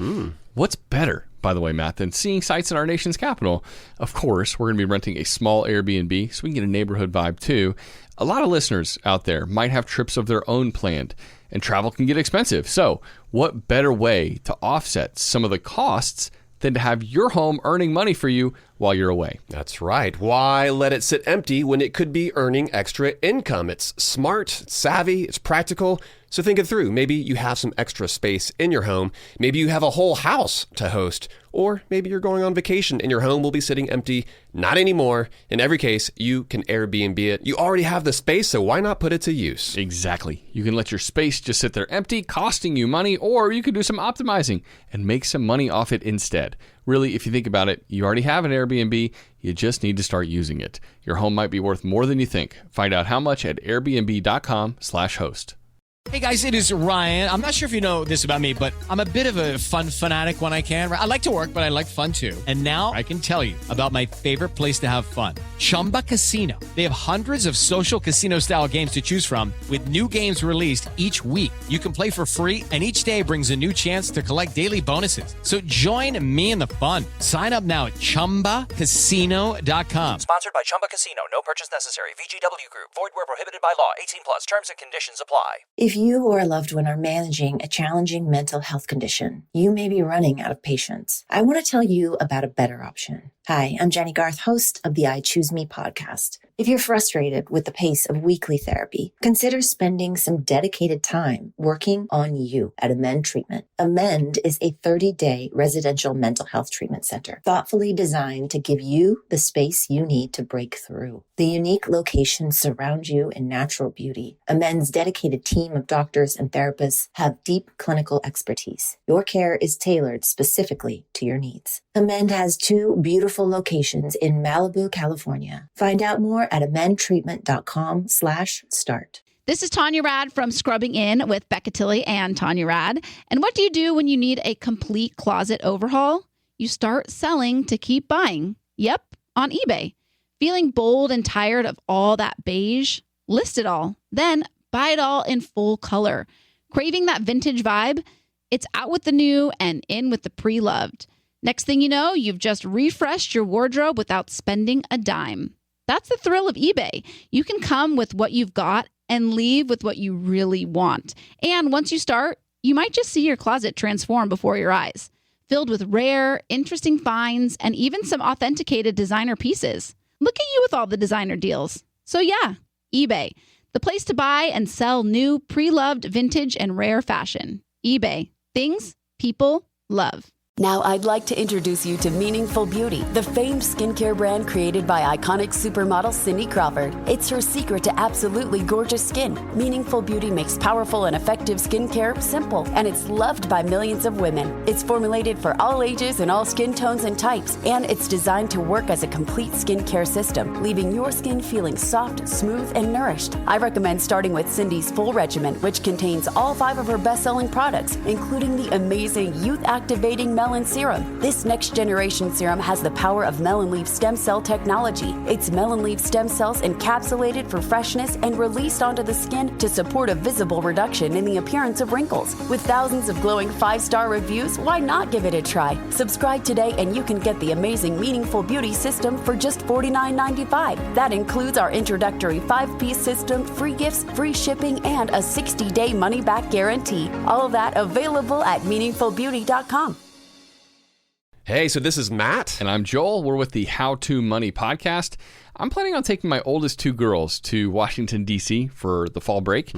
What's better, by the way, Matt, than seeing sights in our nation's capital? Of course, we're going to be renting a small Airbnb so we can get a neighborhood vibe too. A lot of listeners out there might have trips of their own planned, and travel can get expensive. So what better way to offset some of the costs than to have your home earning money for you while you're away? That's right. Why let it sit empty when it could be earning extra income? It's smart, it's savvy, it's practical. So think it through. Maybe you have some extra space in your home. Maybe you have a whole house to host. Or maybe you're going on vacation and your home will be sitting empty. Not anymore. In every case, you can Airbnb it. You already have the space, so why not put it to use? Exactly. You can let your space just sit there empty, costing you money, or you can do some optimizing and make some money off it instead. Really, if you think about it, you already have an Airbnb. You just need to start using it. Your home might be worth more than you think. Find out how much at airbnb.com/host. Hey guys, it is Ryan. I'm not sure if you know this about me, but I'm a bit of a fun fanatic when I can. I like to work, but I like fun too. And now I can tell you about my favorite place to have fun. Chumba Casino. They have hundreds of social casino style games to choose from with new games released each week. You can play for free and each day brings a new chance to collect daily bonuses. So join me in the fun. Sign up now at ChumbaCasino.com. Sponsored by Chumba Casino. No purchase necessary. VGW Group. Void where prohibited by law. 18 plus. Terms and conditions apply. If you or a loved one are managing a challenging mental health condition, you may be running out of patience. I want to tell you about a better option. Hi, I'm Jenny Garth, host of the I Choose Me podcast. If you're frustrated with the pace of weekly therapy, consider spending some dedicated time working on you at Amend Treatment. Amend is a 30-day residential mental health treatment center, thoughtfully designed to give you the space you need to break through. The unique locations surround you in natural beauty. Amend's dedicated team of doctors and therapists have deep clinical expertise. Your care is tailored specifically to your needs. Amend has 2 beautiful locations in Malibu, California. Find out more at amendtreatment.com/start. This is Tanya Rad from Scrubbing In with Becca Tilley and Tanya Rad. And what do you do when you need a complete closet overhaul? You start selling to keep buying. Yep, on eBay. Feeling bold and tired of all that beige? List it all. Then buy it all in full color. Craving that vintage vibe? It's out with the new and in with the pre-loved. Next thing you know, you've just refreshed your wardrobe without spending a dime. That's the thrill of eBay. You can come with what you've got and leave with what you really want. And once you start, you might just see your closet transform before your eyes, filled with rare, interesting finds and even some authenticated designer pieces. Look at you with all the designer deals. So yeah, eBay, the place to buy and sell new, pre-loved vintage and rare fashion. eBay, things people love. Now I'd like to introduce you to Meaningful Beauty, the famed skincare brand created by iconic supermodel Cindy Crawford. It's her secret to absolutely gorgeous skin. Meaningful Beauty makes powerful and effective skincare simple, and it's loved by millions of women. It's formulated for all ages and all skin tones and types, and it's designed to work as a complete skincare system, leaving your skin feeling soft, smooth, and nourished. I recommend starting with Cindy's full regimen, which contains all 5 of her best-selling products, including the amazing youth-activating melon serum. This next generation serum has the power of melon leaf stem cell technology. It's melon leaf stem cells encapsulated for freshness and released onto the skin to support a visible reduction in the appearance of wrinkles. With thousands of glowing 5-star reviews, why not give it a try? Subscribe today and you can get the amazing Meaningful Beauty system for just $49.95. That includes our introductory 5-piece system, free gifts, free shipping, and a 60-day money-back guarantee. All of that available at meaningfulbeauty.com. Hey, so this is Matt. And I'm Joel. We're with the How to Money podcast. I'm planning on taking my oldest 2 girls to Washington, D.C. for the fall break.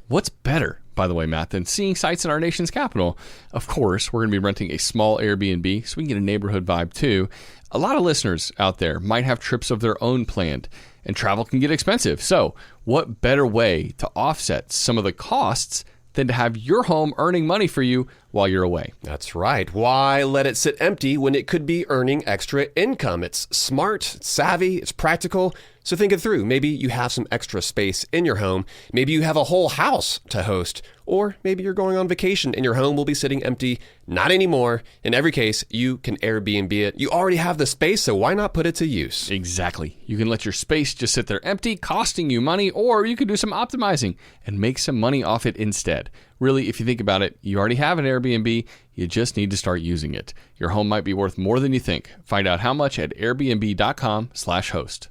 What's better, by the way, Matt, than seeing sights in our nation's capital? Of course, we're going to be renting a small Airbnb so we can get a neighborhood vibe too. A lot of listeners out there might have trips of their own planned, and travel can get expensive. So what better way to offset some of the costs than to have your home earning money for you while you're away? That's right. Why let it sit empty when it could be earning extra income? It's smart, it's savvy, it's practical. So think it through. Maybe you have some extra space in your home. Maybe you have a whole house to host. Or maybe you're going on vacation and your home will be sitting empty. Not anymore. In every case, you can Airbnb it. You already have the space, so why not put it to use? Exactly. You can let your space just sit there empty, costing you money, or you can do some optimizing and make some money off it instead. Really, if you think about it, you already have an Airbnb. You just need to start using it. Your home might be worth more than you think. Find out how much at airbnb.com/host.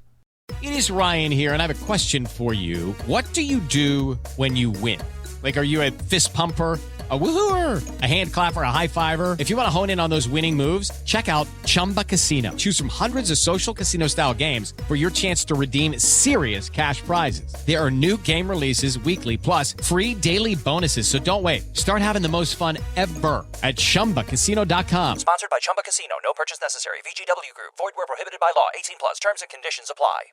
It is Ryan here, and I have a question for you. What do you do when you win? Like, are you a fist pumper, a woohooer, a hand clapper, a high fiver? If you want to hone in on those winning moves, check out Chumba Casino. Choose from hundreds of social casino style games for your chance to redeem serious cash prizes. There are new game releases weekly, plus free daily bonuses. So don't wait. Start having the most fun ever at ChumbaCasino.com. Sponsored by Chumba Casino. No purchase necessary. VGW Group. Void where prohibited by law. 18 plus. Terms and conditions apply.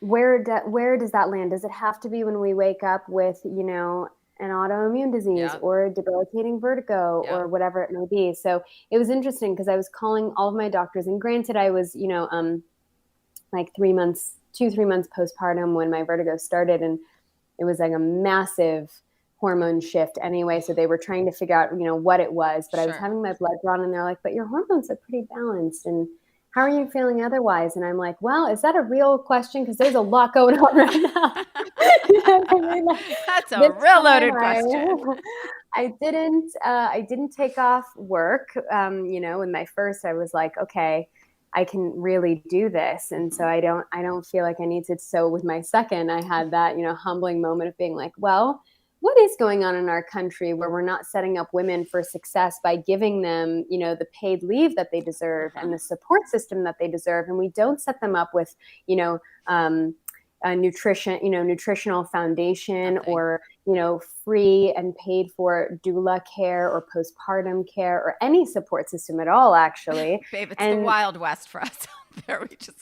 Where does that land? Does it have to be when we wake up with, an autoimmune disease or debilitating vertigo or whatever it may be? So it was interesting because I was calling all of my doctors, and granted I was, like 3 months postpartum when my vertigo started, and it was like a massive hormone shift anyway. So they were trying to figure out, what it was, but I was Sure. having my blood drawn and they're like, but your hormones are pretty balanced. And how are you feeling otherwise? And I'm like, well, is that a real question? Because there's a lot going on right now. You know what I mean? Like, That's a this real loaded time question. I didn't take off work. In my first, I was like, okay, I can really do this. And so I don't feel like I need to. So with my second, I had that, humbling moment of being like, well, what is going on in our country where we're not setting up women for success by giving them, the paid leave that they deserve and the support system that they deserve. And we don't set them up with, a nutritional foundation or, free and paid for doula care or postpartum care or any support system at all, actually. Babe, it's the Wild West for us. There, we just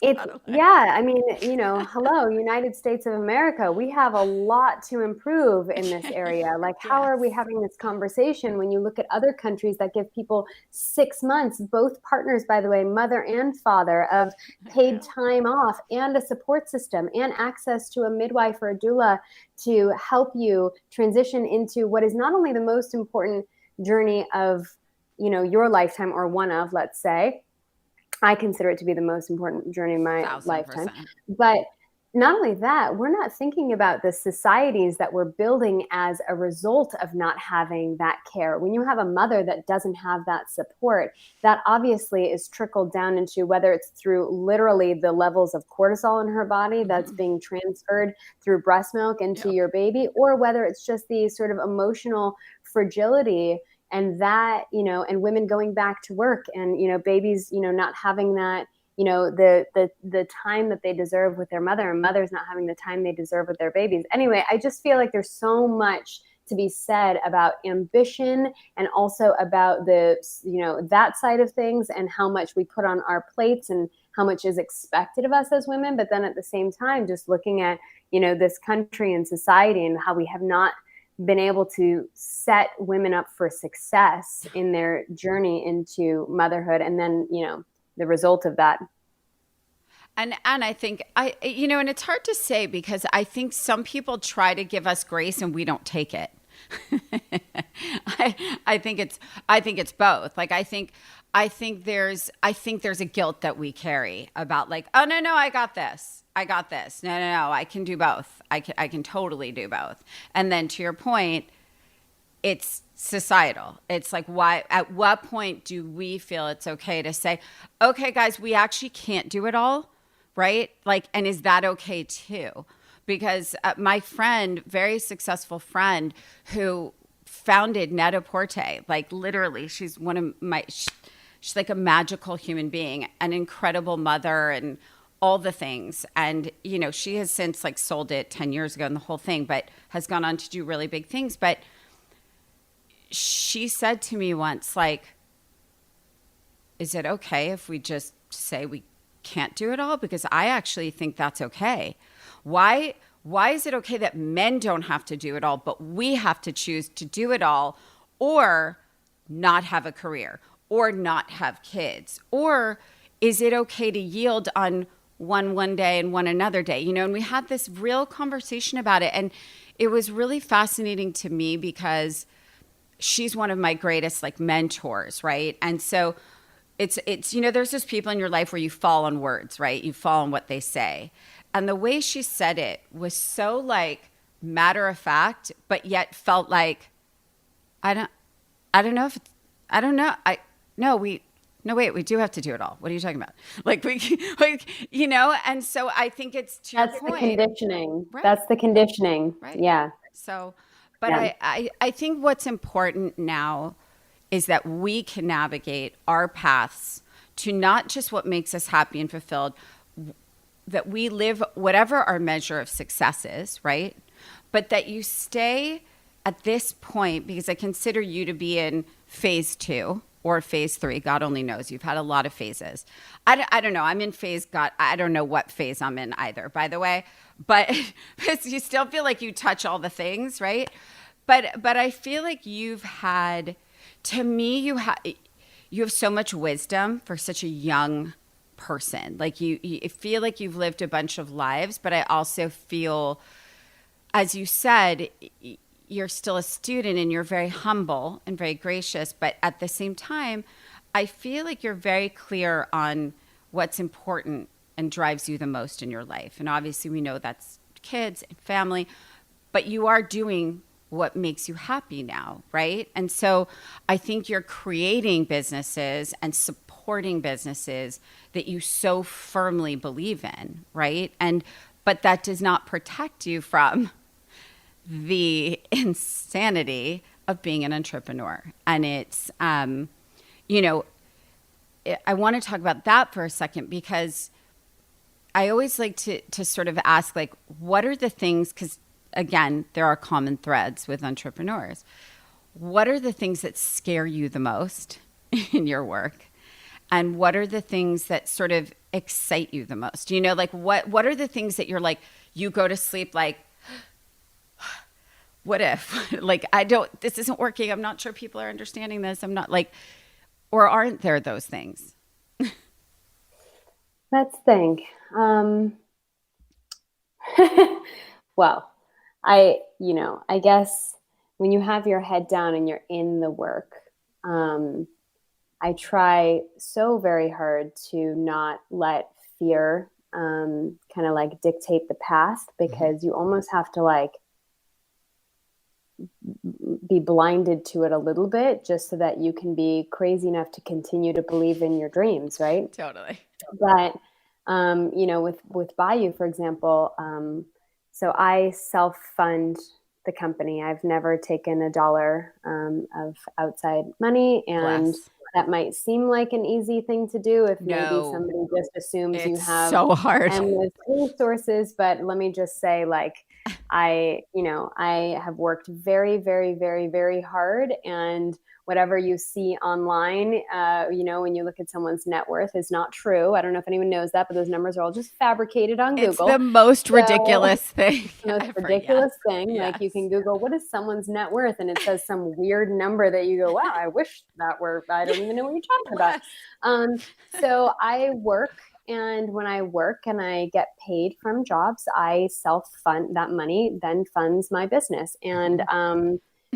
hello, United States of America. We have a lot to improve in this area. Like, how are we having this conversation when you look at other countries that give people 6 months, both partners, by the way, mother and father, of paid time off and a support system and access to a midwife or a doula to help you transition into what is not only the most important journey of, your lifetime, or one of, let's say. I consider it to be the most important journey of my lifetime. But not only that, we're not thinking about the societies that we're building as a result of not having that care. When you have a mother that doesn't have that support, that obviously is trickled down into whether it's through literally the levels of cortisol in her body that's being transferred through breast milk into your baby, or whether it's just the sort of emotional fragility and that, and women going back to work and, babies, not having that, the time that they deserve with their mother, and mothers not having the time they deserve with their babies. Anyway, I just feel like there's so much to be said about ambition and also about the, that side of things and how much we put on our plates and how much is expected of us as women. But then at the same time, just looking at, this country and society and how we have not been able to set women up for success in their journey into motherhood. And then, the result of that. And I think and it's hard to say because I think some people try to give us grace and we don't take it. I think it's both. Like, I think there's a guilt that we carry about like, oh no, I got this. No, I can do both. I can totally do both. And then to your point, it's societal. It's like, why, at what point do we feel it's okay to say, okay, guys, we actually can't do it all, right? Like, and is that okay too? Because my friend, very successful friend who founded Net-a-Porter, like literally, she's she's like a magical human being, an incredible mother and all the things. And, she has since like sold it 10 years ago and the whole thing, but has gone on to do really big things. But she said to me once, like, is it okay if we just say we can't do it all? Because I actually think that's okay. Why is it okay that men don't have to do it all, but we have to choose to do it all, or not have a career, or not have kids? Or is it okay to yield on one day and one another day? And we had this real conversation about it. And it was really fascinating to me because she's one of my greatest like mentors, right? And so it's there's just people in your life where you fall on words, right? You fall on what they say. And the way she said it was so like matter of fact, but yet felt like, we do have to do it all. What are you talking about? Like and so I think it's to your point. That's the conditioning. Right. That's the conditioning. Right. Yeah. So, but I think what's important now is that we can navigate our paths to not just what makes us happy and fulfilled, that we live whatever our measure of success is, right? But that you stay at this point, because I consider you to be in phase 2 or phase 3. God only knows. You've had a lot of phases. I don't know. I'm in phase God. I don't know what phase I'm in either, by the way. But you still feel like you touch all the things, right? But I feel like you've had, to me, you have so much wisdom for such a young person. Like you feel like you've lived a bunch of lives, but I also feel, as you said, you're still a student and you're very humble and very gracious, but at the same time, I feel like you're very clear on what's important and drives you the most in your life. And obviously we know that's kids and family, but you are doing what makes you happy now, right? And so I think you're creating businesses and supporting businesses that you so firmly believe in, right? But that does not protect you from the insanity of being an entrepreneur. And it's, you know, I want to talk about that for a second, because I always like to sort of ask, like, what are the things, because again, there are common threads with entrepreneurs. What are the things that scare you the most in your work? And what are the things that sort of excite you the most? You know, like what are the things that you're like, you go to sleep like, what if? Like, this isn't working. I'm not sure people are understanding this. I'm not like, or aren't there those things? Let's think. Well, I guess when you have your head down and you're in the work, I try so very hard to not let fear kind of like dictate the path, because you almost have to like be blinded to it a little bit just so that you can be crazy enough to continue to believe in your dreams, right? Totally. But, with Bayou, for example, so I self-fund the company. I've never taken $1 of outside money, and that might seem like an easy thing to do if maybe somebody just assumes you have so hard endless resources. But let me just say, like, I have worked very, very, very, very hard, and whatever you see online, when you look at someone's net worth is not true. I don't know if anyone knows that, but those numbers are all just fabricated on Google. It's the most ridiculous thing. The most ridiculous thing. Yes. Like, you can Google, what is someone's net worth? And it says some weird number that you go, wow, I wish that were, I don't even know what you're talking about. So I work. And when I work and I get paid from jobs, I self-fund that money, then funds my business. And,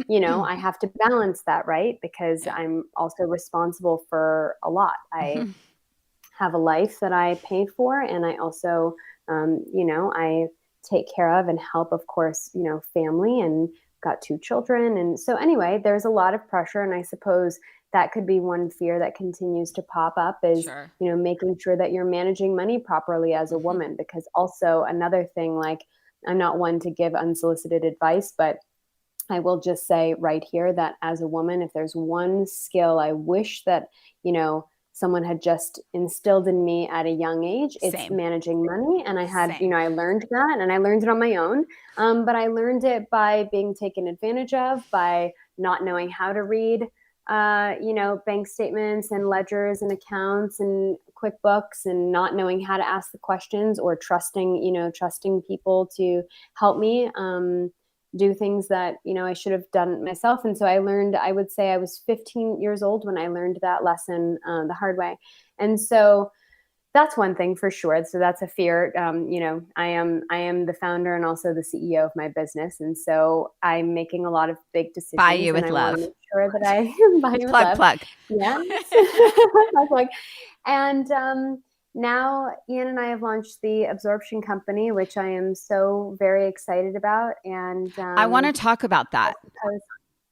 I have to balance that, right? Because I'm also responsible for a lot. I have a life that I pay for, and I also, I take care of and help, of course, family, and got 2 children. And so anyway, there's a lot of pressure. And I suppose that could be one fear that continues to pop up is, making sure that you're managing money properly as a woman. Because also another thing, like, I'm not one to give unsolicited advice, but I will just say right here that as a woman, if there's one skill I wish that, someone had just instilled in me at a young age, it's managing money. And I had, I learned that, and I learned it on my own. But I learned it by being taken advantage of, by not knowing how to read, bank statements and ledgers and accounts and QuickBooks, and not knowing how to ask the questions, or trusting people to help me do things that, I should have done myself. And so I learned, I would say I was 15 years old when I learned that lesson the hard way. And so that's one thing for sure. So that's a fear. I am the founder and also the CEO of my business. And so I'm making a lot of big decisions. Bayou with I love. want to make sure that I buy you with love. Plug. Yeah. Plug. And now Ian and I have launched the absorption company, which I am so very excited about. And I want to talk about that.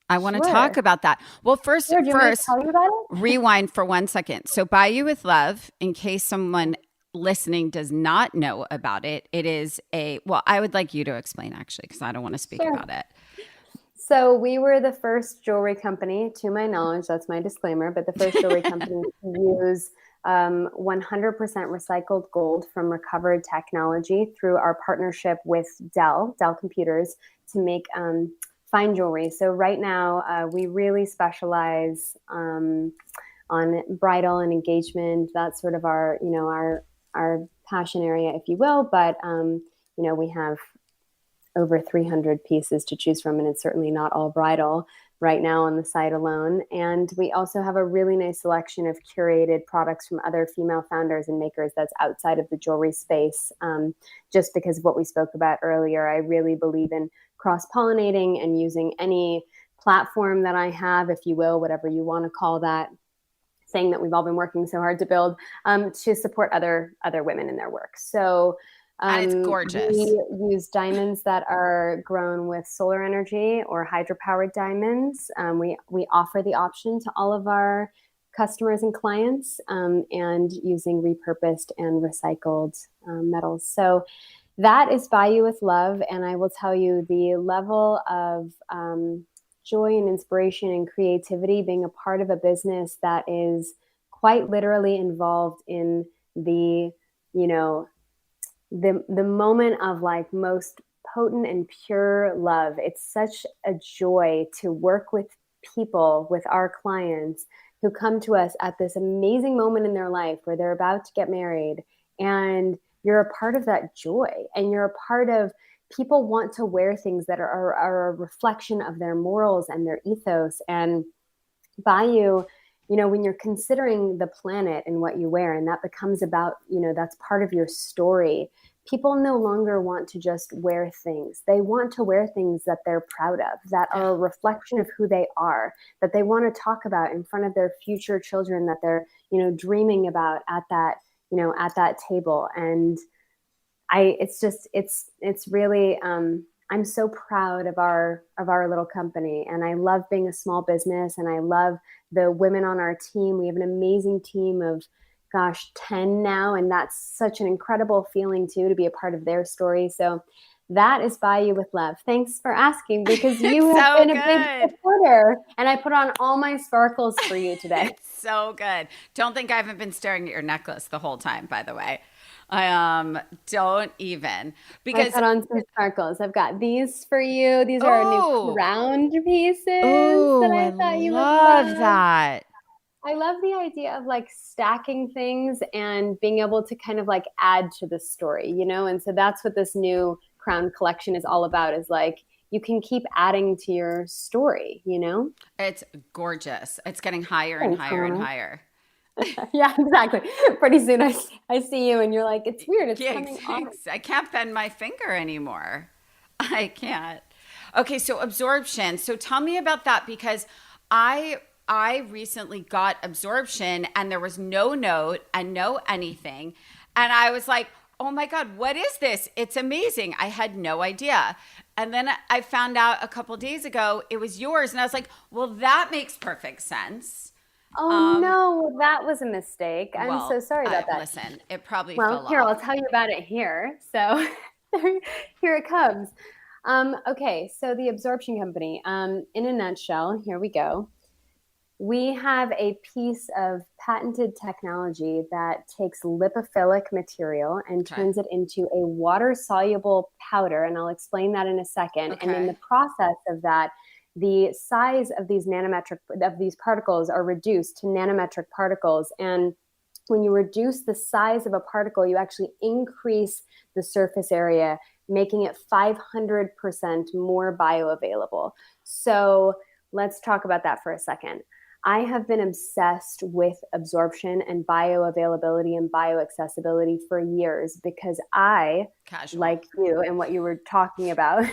I want to talk about that. Well, first, tell you about it? Rewind for 1 second. So Bayou with Love, in case someone listening does not know about it, it is I would like you to explain, actually, because I don't want to speak about it. So we were the first jewelry company, to my knowledge, that's my disclaimer, but the first jewelry company to use 100% recycled gold from recovered technology through our partnership with Dell Computers, to make fine jewelry. So right now we really specialize on bridal and engagement. That's sort of our passion area, if you will. But we have over 300 pieces to choose from, and it's certainly not all bridal. right now on the site alone. And we also have a really nice selection of curated products from other female founders and makers that's outside of the jewelry space. Just because of what we spoke about earlier, I really believe in cross-pollinating and using any platform that I have, if you will, whatever you want to call that, thing that we've all been working so hard to build, to support other women in their work. So and it's gorgeous. We use diamonds that are grown with solar energy or hydropowered diamonds. We offer the option to all of our customers and clients, and using repurposed and recycled metals. So that is Buy You With Love. And I will tell you, the level of joy and inspiration and creativity being a part of a business that is quite literally involved in the, the moment of like most potent and pure love. It's such a joy to work with people, with our clients who come to us at this amazing moment in their life where they're about to get married, and you're a part of that joy, and you're a part of people want to wear things that are a reflection of their morals and their ethos. And Buy You, when you're considering the planet and what you wear, and that becomes about, that's part of your story. People no longer want to just wear things. They want to wear things that they're proud of, that are a reflection of who they are, that they want to talk about in front of their future children, that they're, dreaming about at that table. And it's really, I'm so proud of our little company, and I love being a small business, and I love the women on our team. We have an amazing team of 10 now, and that's such an incredible feeling too, to be a part of their story. So that is Buy You With Love. Thanks for asking, because you have been a big supporter, and I put on all my sparkles for you today. It's so good. Don't think I haven't been staring at your necklace the whole time, by the way. Don't even, because I put on some sparkles. I've got these for you. These are our new crowned pieces that I thought you would love. That. I love the idea of like stacking things and being able to kind of like add to the story, and so that's what this new crown collection is all about, is like you can keep adding to your story, It's gorgeous. It's getting higher and higher and higher. Yeah, exactly. Pretty soon I see you and you're like, it's weird. It's coming off. I can't bend my finger anymore. I can't. Okay, so absorption. So tell me about that, because I recently got absorption and there was no note and no anything. And I was like, oh my God, what is this? It's amazing. I had no idea. And then I found out a couple days ago it was yours. And I was like, well, that makes perfect sense. Oh, no, that was a mistake. I'm so sorry about that. Listen, it probably fell off. Here, I'll tell you about it here. So here it comes. Okay, so the absorption company, in a nutshell, here we go. We have a piece of patented technology that takes lipophilic material and turns it into a water-soluble powder, and I'll explain that in a second. Okay. And in the process of that, the size of these particles are reduced to nanometric particles. And when you reduce the size of a particle, you actually increase the surface area, making it 500% more bioavailable. So let's talk about that for a second. I have been obsessed with absorption and bioavailability and bioaccessibility for years, because I, like you and what you were talking about,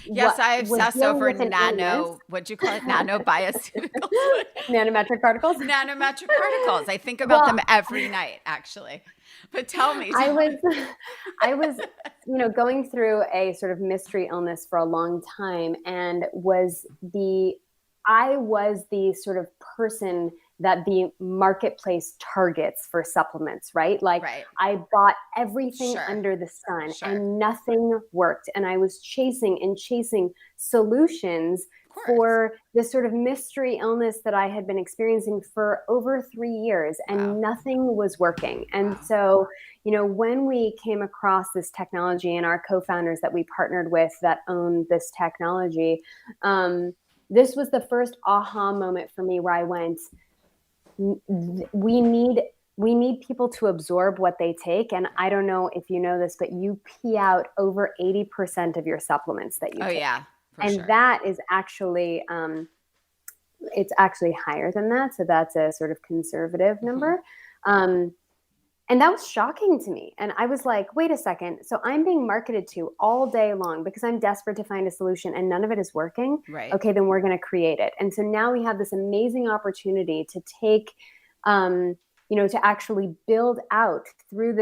yes, I obsess over nano, what'd you call it? Nanobiosuticals? Nanometric particles? Nanometric particles. I think about them every night, actually. But tell me. I was, going through a sort of mystery illness for a long time, and I was the sort of person that the marketplace targets for supplements, right? I bought everything under the sun and nothing worked. And I was chasing solutions for this sort of mystery illness that I had been experiencing for over 3 years, and nothing was working. And so, when we came across this technology, and our co-founders that we partnered with that own this technology, this was the first aha moment for me, where I went, we need people to absorb what they take. And I don't know if you know this, but you pee out over 80% of your supplements that you take. Yeah. And that is actually, it's actually higher than that. So that's a sort of conservative number. And that was shocking to me. And I was like, wait a second. So I'm being marketed to all day long because I'm desperate to find a solution and none of it is working. Right. Okay, then we're going to create it. And so now we have this amazing opportunity to take, to actually build out through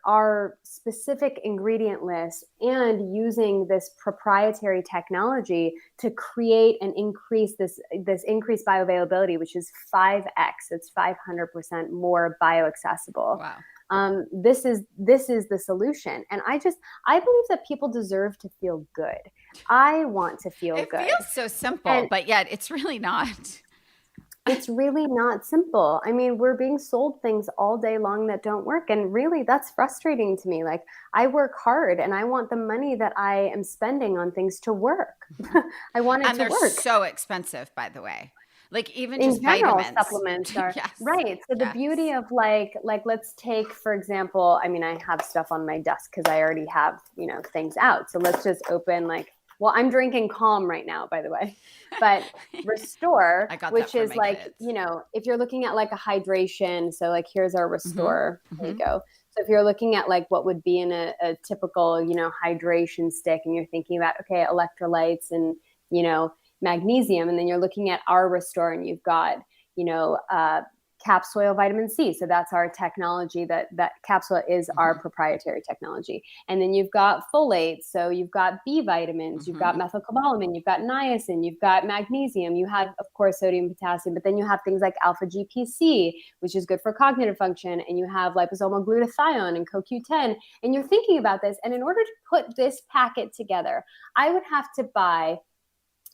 our specific ingredient list and using this proprietary technology to create and increase this increased bioavailability, which is 5x. It's 500% more bioaccessible. Wow. This is the solution. And I believe that people deserve to feel good. I want to feel good. It feels so simple, but yet it's really not. It's really not simple. I mean, we're being sold things all day long that don't work. And really, that's frustrating to me. Like, I work hard and I want the money that I am spending on things to work. I want it to work. And they're so expensive, by the way. Like, even in just general, vitamins. Supplements are Yes. right. So the beauty of like let's take, for example, I mean, I have stuff on my desk because I already have, things out. So let's just open well, I'm drinking Calm right now, by the way, but Restore, which is like, if you're looking at like a hydration, so like here's our Restore, there you go. So if you're looking at like what would be in a typical, hydration stick and you're thinking about, okay, electrolytes and, magnesium, and then you're looking at our Restore and you've got, capsule vitamin C. So that's our technology, that capsule is our proprietary technology. And then you've got folate. So you've got B vitamins, you've got methylcobalamin, you've got niacin, you've got magnesium, you have, of course, sodium, potassium, but then you have things like alpha GPC, which is good for cognitive function. And you have liposomal glutathione and CoQ10. And you're thinking about this. And in order to put this packet together, I would have to buy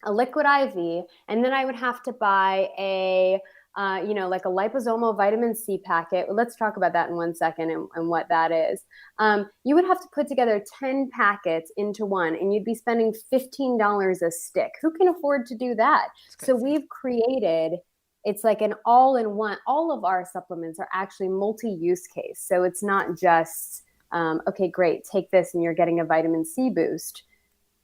a liquid IV, and then I would have to buy a like a liposomal vitamin C packet. Let's talk about that in 1 second and what that is. You would have to put together 10 packets into one, and you'd be spending $15 a stick. Who can afford to do that? So we've created, it's like an all-in-one. All of our supplements are actually multi-use case. So it's not just, okay, great, take this and you're getting a vitamin C boost.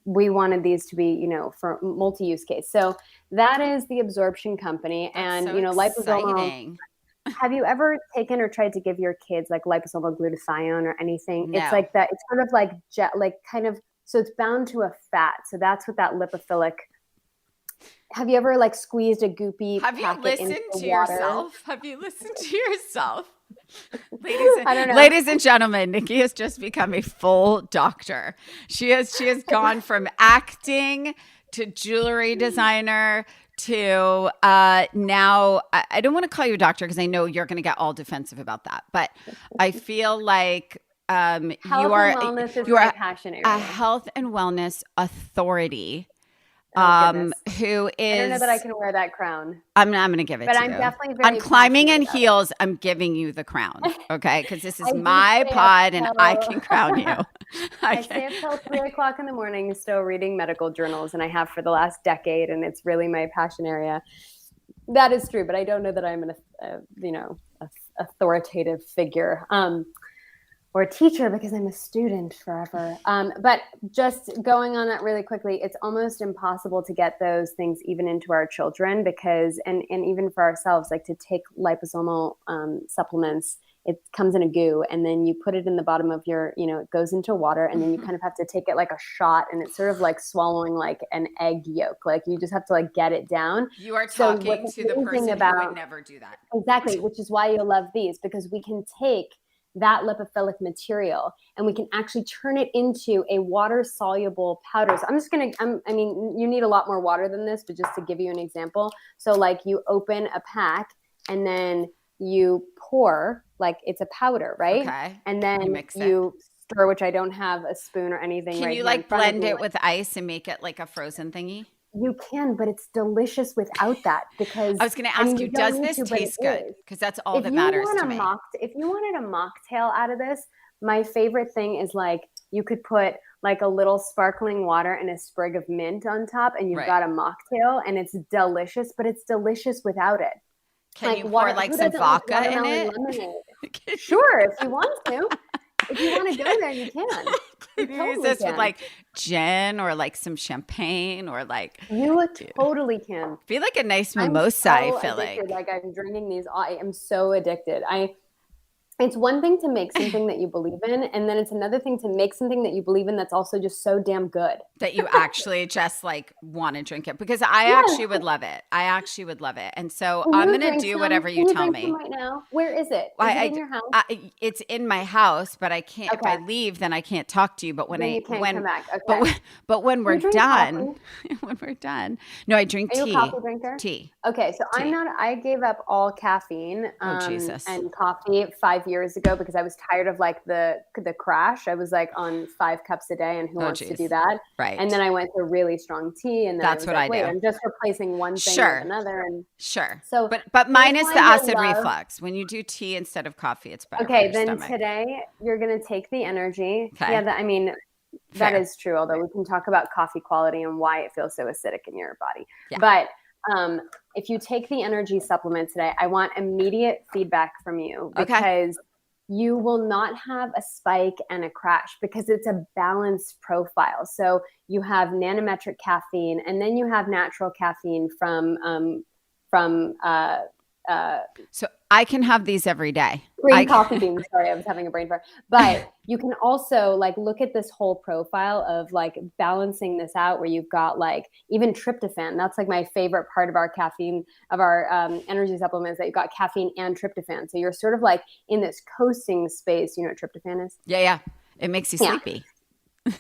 We wanted these to be, for multi-use case. So that is the Absorption Company. And, so liposomal. Have you ever taken or tried to give your kids like liposomal glutathione or anything? No. It's like that. It's sort of like so it's bound to a fat. So that's what that lipophilic. Have you ever like squeezed a goopy Have you packet listened into to water? yourself? Have you listened to yourself? Ladies and gentlemen, Nicky has just become a full doctor. She has gone from acting to jewelry designer to now. I don't want to call you a doctor because I know you're going to get all defensive about that. But I feel like you are a health and wellness authority. Who is? I don't know that I can wear that crown. I'm going to give it to you. But I'm definitely very on Climbing in Heels. I'm giving you the crown, okay? Because this is my pod, and I can crown you. I stay up till 3:00 in the morning, still reading medical journals, and I have for the last decade, and it's really my passion area. That is true, but I don't know that I'm an authoritative figure. Or a teacher because I'm a student forever. But just going on that really quickly, it's almost impossible to get those things even into our children because, and even for ourselves, like to take liposomal supplements, it comes in a goo and then you put it in the bottom of your, it goes into water and then you kind of have to take it like a shot and it's sort of like swallowing like an egg yolk. Like you just have to like get it down. You are talking to the person who would never do that. Exactly, which is why you'll love these because we can take that lipophilic material and we can actually turn it into a water soluble powder. So I'm just going to, you need a lot more water than this, but just to give you an example. So like you open a pack and then you pour, like it's a powder, right? Okay. And then you stir, which I don't have a spoon or anything. Can you like blend it with ice and make it like a frozen thingy? You can, but it's delicious without that because I was going to ask you, does this taste good? Because that's all that matters to me. If you wanted a mocktail out of this, my favorite thing is like you could put like a little sparkling water and a sprig of mint on top and you've got a mocktail and it's delicious, but it's delicious without it. Can you pour like some vodka in it? Sure, if you want to. If you want to go there, you can. You use this with like gin or like some champagne or like. You totally can. Be like a nice mimosa, I feel addicted. Like I'm drinking these. I am so addicted. It's one thing to make something that you believe in, and then it's another thing to make something that you believe in that's also just so damn good that you actually just like want to drink it, because I actually would love it. And so I'm going to do whatever you tell me. Right now, where is it? Is it in your house? It's in my house, but I can't. Okay. If I leave, then I can't talk to you. But when you can't come back. Okay. But when we're done, no, I drink tea. Are you a coffee drinker? Tea. Okay, so tea. I'm not. I gave up all caffeine and coffee 5 years ago because I was tired of like the crash. I was like on 5 cups a day, and who wants to do that? Right. And then I went to really strong tea, and then that's what I do. I'm just replacing one thing with another. And so, but minus the acid reflux. When you do tea instead of coffee, it's better. Okay, then today you're gonna take the energy. Okay. Yeah, that is true. Although we can talk about coffee quality and why it feels so acidic in your body. Yeah. But if you take the energy supplement today, I want immediate feedback from you because you will not have a spike and a crash because it's a balanced profile. So you have nanometric caffeine, and then you have natural caffeine from so I can have these every day. Green coffee beans. Sorry, I was having a brain fart. But you can also like look at this whole profile of like balancing this out where you've got like even tryptophan. That's like my favorite part of our caffeine, of our energy supplements, that you've got caffeine and tryptophan. So you're sort of like in this coasting space. You know what tryptophan is? Yeah. It makes you sleepy.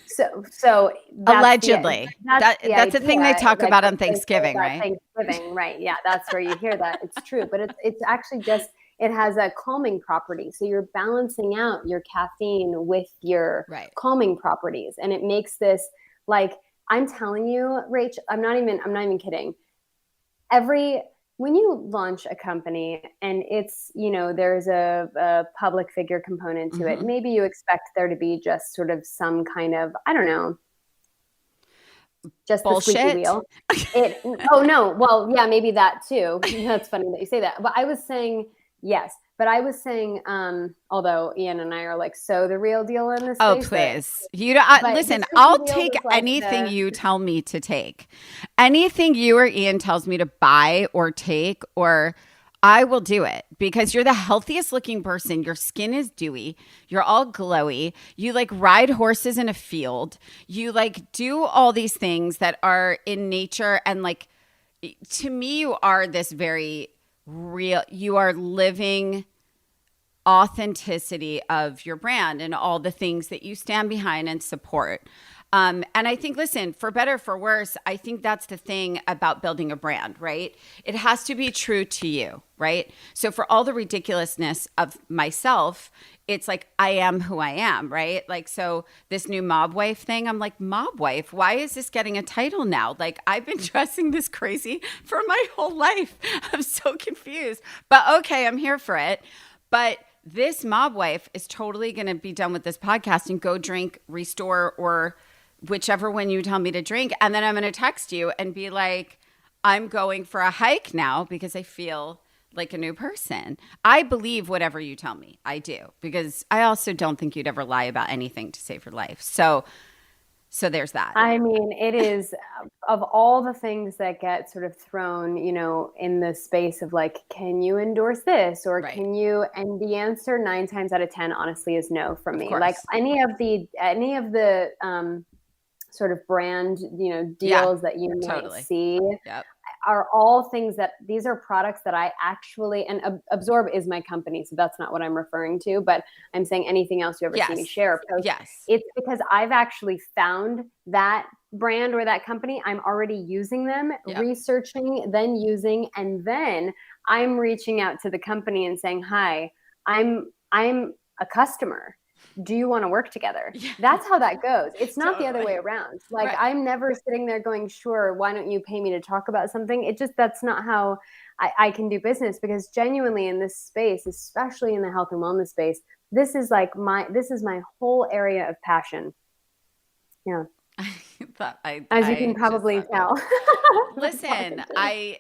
So allegedly, that's the thing they talk about on Thanksgiving, right? Thanksgiving, right? Yeah, that's where you hear that. It's true, but it's actually just, it has a calming property. So you're balancing out your caffeine with your calming properties, and it makes this like, I'm telling you, Rach, I'm not even kidding. When you launch a company and it's, there's a public figure component to it, maybe you expect there to be just sort of some kind of, I don't know, just bullshit. The squeaky wheel. Oh no. Well, yeah, maybe that too. That's funny that you say that. But I was saying, yes. But I was saying, although Ian and I are like, so the real deal in this. Oh, please. Listen, I'll take anything you tell me to take. Anything you or Ian tells me to buy or take, or I will do it, because you're the healthiest looking person. Your skin is dewy. You're all glowy. You like ride horses in a field. You like do all these things that are in nature. And like, to me, you are this very real, you are living authenticity of your brand and all the things that you stand behind and support. And I think, listen, for better, for worse, I think that's the thing about building a brand, right? It has to be true to you, right? So for all the ridiculousness of myself, it's like, I am who I am, right? Like, so this new mob wife thing, I'm like, mob wife, why is this getting a title now? Like, I've been dressing this crazy for my whole life. I'm so confused, but okay, I'm here for it. But this mob wife is totally going to be done with this podcast and go drink Restore or whichever one you tell me to drink. And then I'm going to text you and be like, I'm going for a hike now because I feel like a new person. I believe whatever you tell me. I do, because I also don't think you'd ever lie about anything to save your life. So there's that. I mean, it is, of all the things that get sort of thrown, in the space of like, can you endorse this or can you? And the answer 9 times out of 10, honestly, is no from me. Like any of the sort of brand, deals that you might see are all things that these are products that I actually, and Absorb is my company, so that's not what I'm referring to, but I'm saying anything else you ever see me share. It's because I've actually found that brand or that company. I'm already using them, researching, then using, and then I'm reaching out to the company and saying, hi, I'm a customer. Do you want to work together? Yeah. That's how that goes. It's not the other way around. Like I'm never sitting there going, sure, why don't you pay me to talk about something? That's not how I can do business, because genuinely in this space, especially in the health and wellness space, this is my whole area of passion. Yeah. As you can probably tell. Listen, my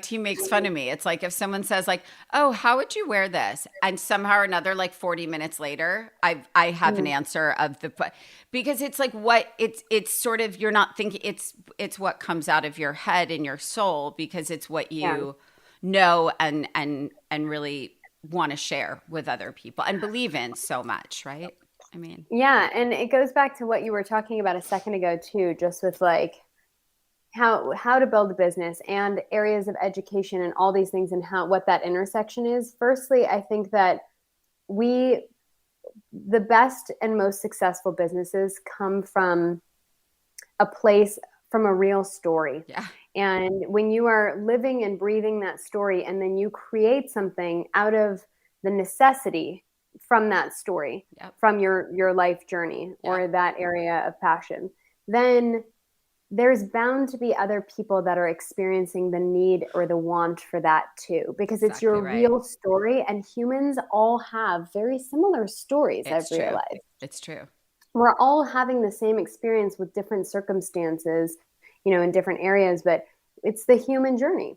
team makes fun of me. It's like if someone says like, "Oh, how would you wear this?" and somehow or another, like 40 minutes later, I have an answer because it's like it's sort of, you're not thinking, it's what comes out of your head and your soul, because it's what you know and really want to share with other people and believe in so much, right? I mean, yeah, and it goes back to what you were talking about a second ago too, just with like how to build a business and areas of education and all these things and what that intersection is. Firstly, I think that the best and most successful businesses come from a place, from a real story. Yeah. And when you are living and breathing that story, and then you create something out of the necessity from that story, from your life journey or that area of passion, then there's bound to be other people that are experiencing the need or the want for that too, because it's your real story, and humans all have very similar stories. I've realized. It's true. We're all having the same experience with different circumstances, in different areas, but it's the human journey.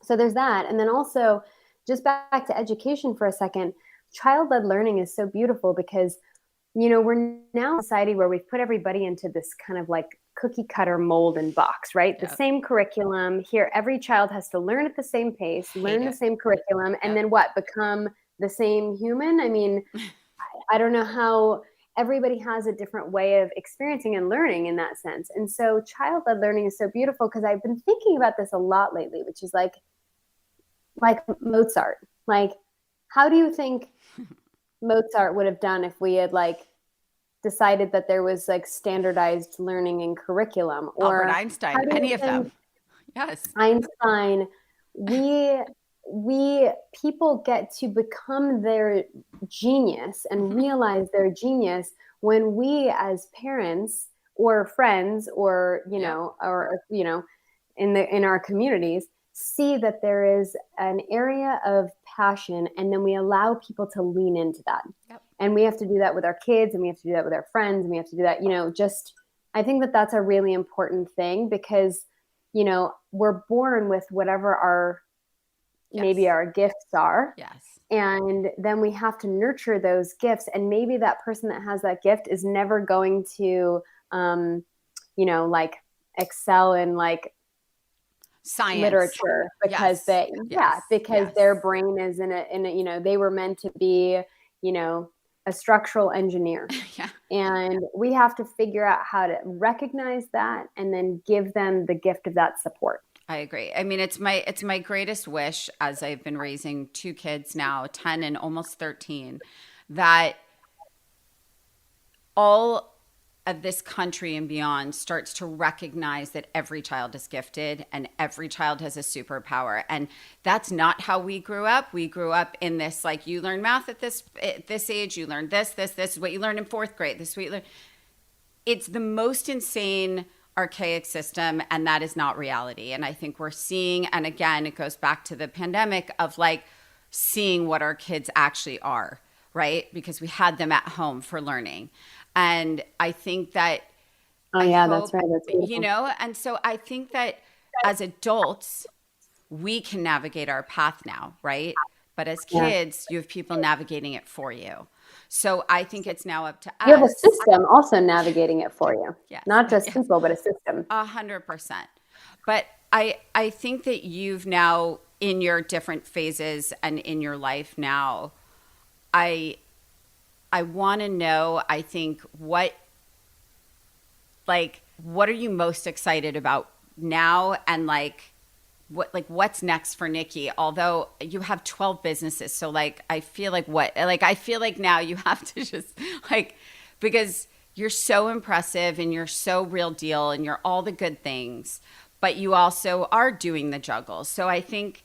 So there's that. And then also, just back to education for a second, child-led learning is so beautiful because, we're now in a society where we've put everybody into this kind of like cookie cutter mold and box, right? The same curriculum here. Every child has to learn at the same pace, learn the same curriculum, and then become the same human. I mean, I don't know how. Everybody has a different way of experiencing and learning in that sense. And so child-led learning is so beautiful, because I've been thinking about this a lot lately, which is like Mozart. Like, how do you think Mozart would have done if we had like decided that there was like standardized learning and curriculum? Or Albert Einstein, any of them. Yes. Einstein, we people get to become their genius and realize their genius when we as parents or friends or in our communities see that there is an area of passion, and then we allow people to lean into that. And we have to do that with our kids, and we have to do that with our friends, and we have to do that, I think that that's a really important thing, because we're born with whatever maybe our gifts are. Yes. And then we have to nurture those gifts. And maybe that person that has that gift is never going to, like excel in like science, literature, because their brain is in a, they were meant to be, a structural engineer. And we have to figure out how to recognize that and then give them the gift of that support. I agree. I mean, it's my greatest wish, as I've been raising two kids now, 10 and almost 13, that all of this country and beyond starts to recognize that every child is gifted and every child has a superpower. And that's not how we grew up. We grew up in this, like, you learn math at this age, you learn this is what you learn in fourth grade. This is what you learn. It's the most insane archaic system, and that is not reality. And I think we're seeing, and again, it goes back to the pandemic of like seeing what our kids actually are, right? Because we had them at home for learning. And I think that that's right. That's beautiful. And so I think that as adults, we can navigate our path now, right? But as kids, you have people navigating it for you. So I think it's now up to us. You have a system also navigating it for you. Not just people, but a system. 100%. But I think that you've now, in your different phases and in your life now, I want to know, I think, what are you most excited about now? And what's next for Nicky? Although you have 12 businesses. So I feel like now you have to just because you're so impressive and you're so real deal and you're all the good things, but you also are doing the juggle. So I think,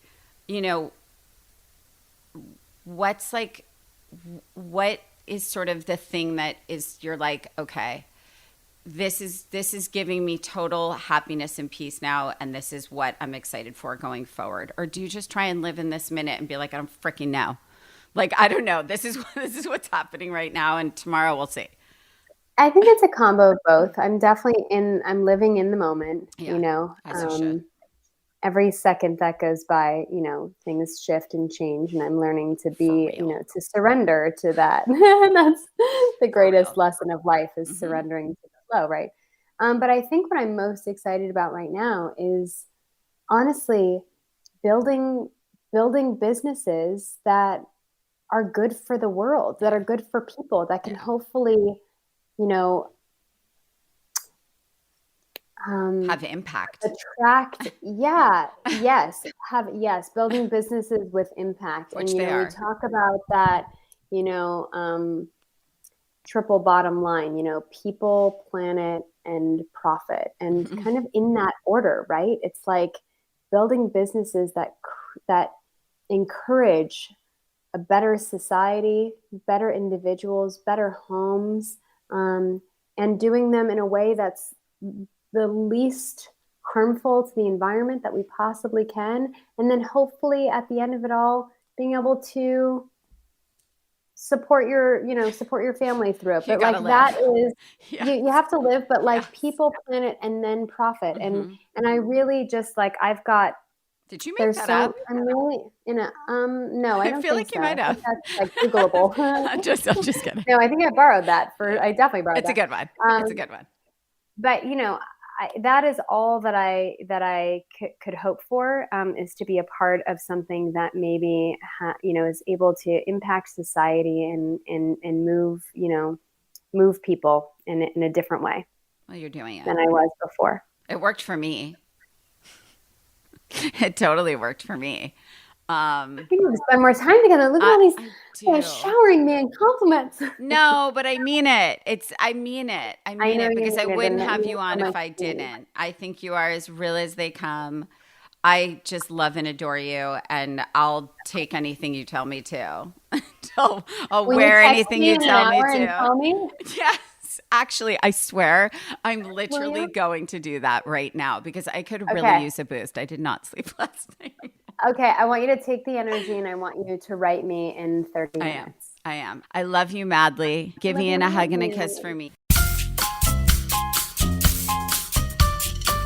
what is sort of the thing that is, you're like, okay, this is giving me total happiness and peace now, and this is what I'm excited for going forward? Or do you just try and live in this minute and be like, I don't freaking know? I don't know. This is what's happening right now, and tomorrow we'll see. I think it's a combo of both. I'm living in the moment, as you should. Every second that goes by, things shift and change, and I'm learning to be, to surrender to that. That's the greatest lesson of life, is surrendering to the flow, right? But I think what I'm most excited about right now is honestly building businesses that are good for the world, that are good for people, that can hopefully, have impact, attract, building businesses with impact. Which and they are. We talk about that, triple bottom line, people, planet, and profit, and kind of in that order, right? It's like building businesses that encourage a better society, better individuals, better homes, and doing them in a way that's the least harmful to the environment that we possibly can. And then hopefully at the end of it all, being able to support your family through it. But like that is, you have to live, but like people, planet, and then profit. And I really just like, I've got, did you make that up? I'm really in a, no, I don't feel think like you so. might have. That's like Googleable. I'm just kidding. No, I think I borrowed that I definitely borrowed It's that. a good one. It's a good one. But, that is all that I could hope for, is to be a part of something that maybe, is able to impact society and move people in a different way. Well, you're doing it than I was before. It worked for me. It totally worked for me. I think we would spend more time together. Look at all these showering me in compliments. No, but I mean it. I mean it because I wouldn't have you on if I didn't. I think you are as real as they come. I just love and adore you, and I'll take anything you tell me to. I'll wear anything you tell me to. Yes. Actually, I swear, I'm literally going to do that right now because I could really use a boost. I did not sleep last night. Okay, I want you to take the energy and I want you to write me in 30 minutes. I am. I love you madly. Give me a hug and a kiss for me.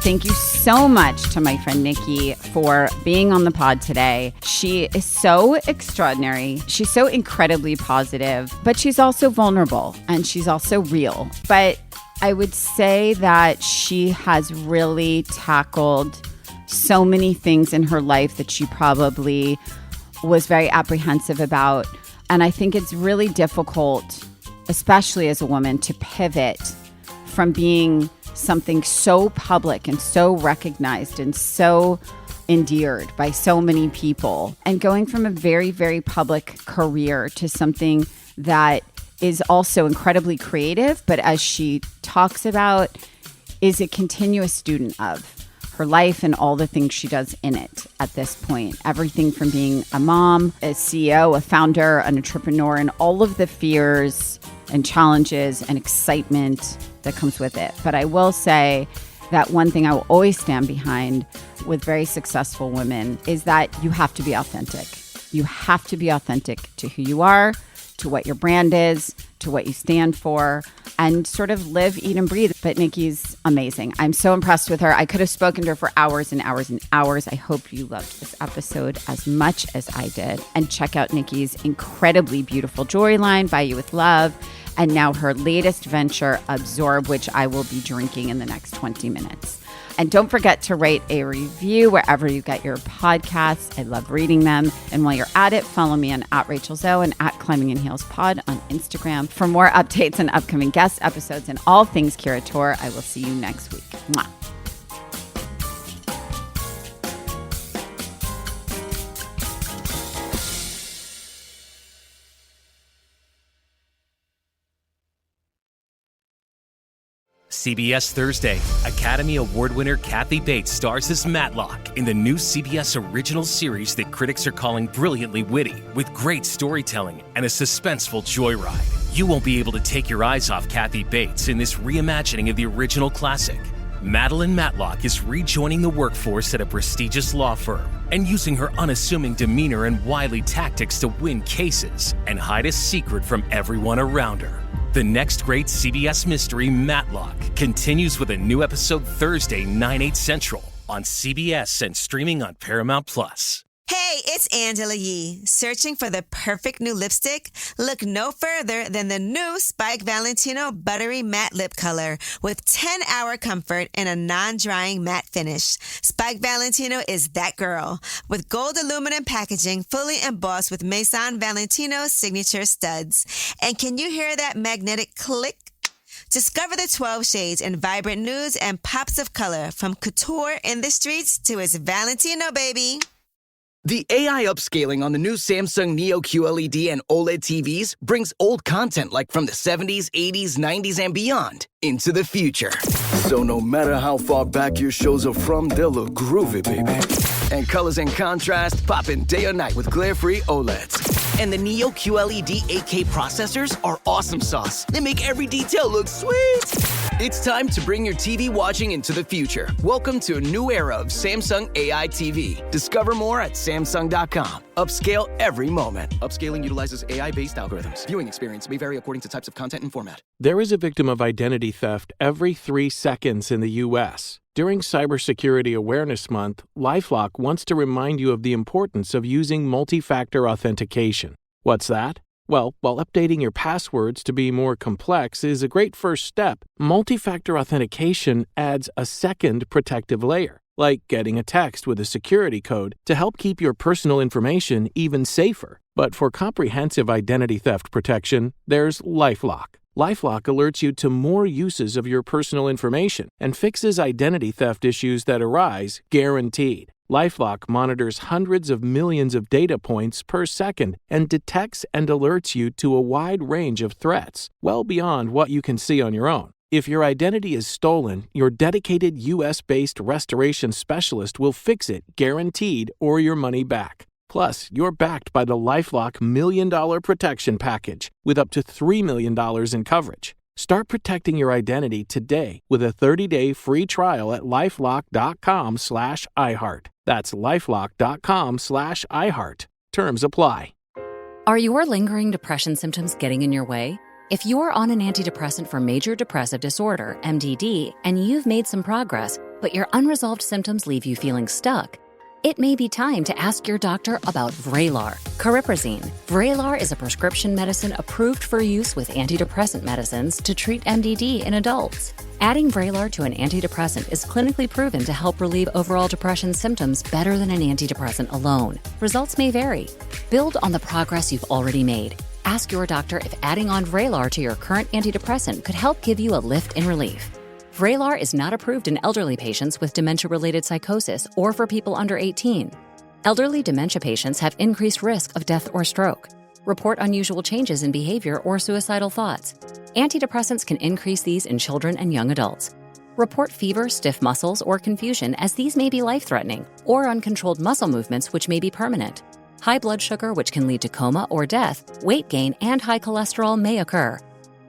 Thank you so much to my friend Nikki for being on the pod today. She is so extraordinary. She's so incredibly positive, but she's also vulnerable and she's also real. But I would say that she has really tackled so many things in her life that she probably was very apprehensive about. And I think it's really difficult, especially as a woman, to pivot from being something so public and so recognized and so endeared by so many people, and going from a very, very public career to something that is also incredibly creative, but as she talks about, is a continuous student of her life and all the things she does in it at this point. Everything from being a mom, a CEO, a founder, an entrepreneur, and all of the fears and challenges and excitement that comes with it. But I will say that one thing I will always stand behind with very successful women is that you have to be authentic. You have to be authentic to who you are, to what your brand is, to what you stand for, and sort of live, eat, and breathe. But Nikki's amazing. I'm so impressed with her. I could have spoken to her for hours and hours and hours. I hope you loved this episode as much as I did. And check out Nikki's incredibly beautiful jewelry line, Buy You With Love, and now her latest venture, Absorb, which I will be drinking in the next 20 minutes. And don't forget to rate a review wherever you get your podcasts. I love reading them. And while you're at it, follow me on @RachelZoe and @ClimbingInHeelsPod on Instagram for more updates on upcoming guest episodes and all things curator. I will see you next week. Mwah. CBS Thursday. Academy Award winner Kathy Bates stars as Matlock in the new CBS original series that critics are calling brilliantly witty, with great storytelling and a suspenseful joyride. You won't be able to take your eyes off Kathy Bates in this reimagining of the original classic. Madeline Matlock is rejoining the workforce at a prestigious law firm and using her unassuming demeanor and wily tactics to win cases and hide a secret from everyone around her. The next great CBS mystery, Matlock, continues with a new episode Thursday, 9/8 Central on CBS and streaming on Paramount+. Hey, it's Angela Yee. Searching for the perfect new lipstick? Look no further than the new Spike Valentino Buttery Matte Lip Color with 10-hour comfort and a non-drying matte finish. Spike Valentino is that girl. With gold aluminum packaging fully embossed with Maison Valentino signature studs. And can you hear that magnetic click? Discover the 12 shades in vibrant nudes and pops of color from couture in the streets to its Valentino, baby. The AI upscaling on the new Samsung Neo QLED and OLED TVs brings old content like from the 70s, 80s, 90s, and beyond into the future. So no matter how far back your shows are from, they'll look groovy, baby. And colors and contrast pop in day or night with glare-free OLEDs. And the Neo QLED 8K processors are awesome sauce. They make every detail look sweet. It's time to bring your TV watching into the future. Welcome to a new era of Samsung AI TV. Discover more at Samsung.com. Upscale every moment. Upscaling utilizes AI-based algorithms. Viewing experience may vary according to types of content and format. There is a victim of identity theft every 3 seconds in the U.S. During Cybersecurity Awareness Month, LifeLock wants to remind you of the importance of using multi-factor authentication. What's that? Well, while updating your passwords to be more complex is a great first step, multi-factor authentication adds a second protective layer, like getting a text with a security code to help keep your personal information even safer. But for comprehensive identity theft protection, there's LifeLock. LifeLock alerts you to more uses of your personal information and fixes identity theft issues that arise, guaranteed. LifeLock monitors hundreds of millions of data points per second and detects and alerts you to a wide range of threats, well beyond what you can see on your own. If your identity is stolen, your dedicated U.S.-based restoration specialist will fix it, guaranteed, or your money back. Plus, you're backed by the LifeLock $1 Million Protection Package with up to $3 million in coverage. Start protecting your identity today with a 30-day free trial at LifeLock.com/iHeart. That's LifeLock.com/iHeart. Terms apply. Are your lingering depression symptoms getting in your way? If you're on an antidepressant for major depressive disorder, MDD, and you've made some progress, but your unresolved symptoms leave you feeling stuck, it may be time to ask your doctor about Vraylar, cariprazine. Vraylar is a prescription medicine approved for use with antidepressant medicines to treat MDD in adults. Adding Vraylar to an antidepressant is clinically proven to help relieve overall depression symptoms better than an antidepressant alone. Results may vary. Build on the progress you've already made. Ask your doctor if adding on Vraylar to your current antidepressant could help give you a lift in relief. Vraylar is not approved in elderly patients with dementia-related psychosis or for people under 18. Elderly dementia patients have increased risk of death or stroke. Report unusual changes in behavior or suicidal thoughts. Antidepressants can increase these in children and young adults. Report fever, stiff muscles, or confusion, as these may be life-threatening, or uncontrolled muscle movements which may be permanent. High blood sugar, which can lead to coma or death, weight gain, and high cholesterol may occur.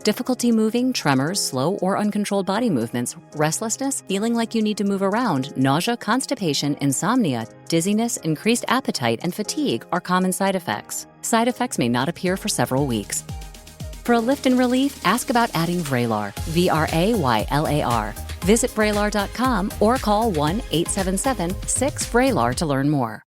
Difficulty moving, tremors, slow or uncontrolled body movements, restlessness, feeling like you need to move around, nausea, constipation, insomnia, dizziness, increased appetite, and fatigue are common side effects. Side effects may not appear for several weeks. For a lift in relief, ask about adding Vraylar, Vraylar. Visit Vraylar.com or call 1-877-6-VRAYLAR to learn more.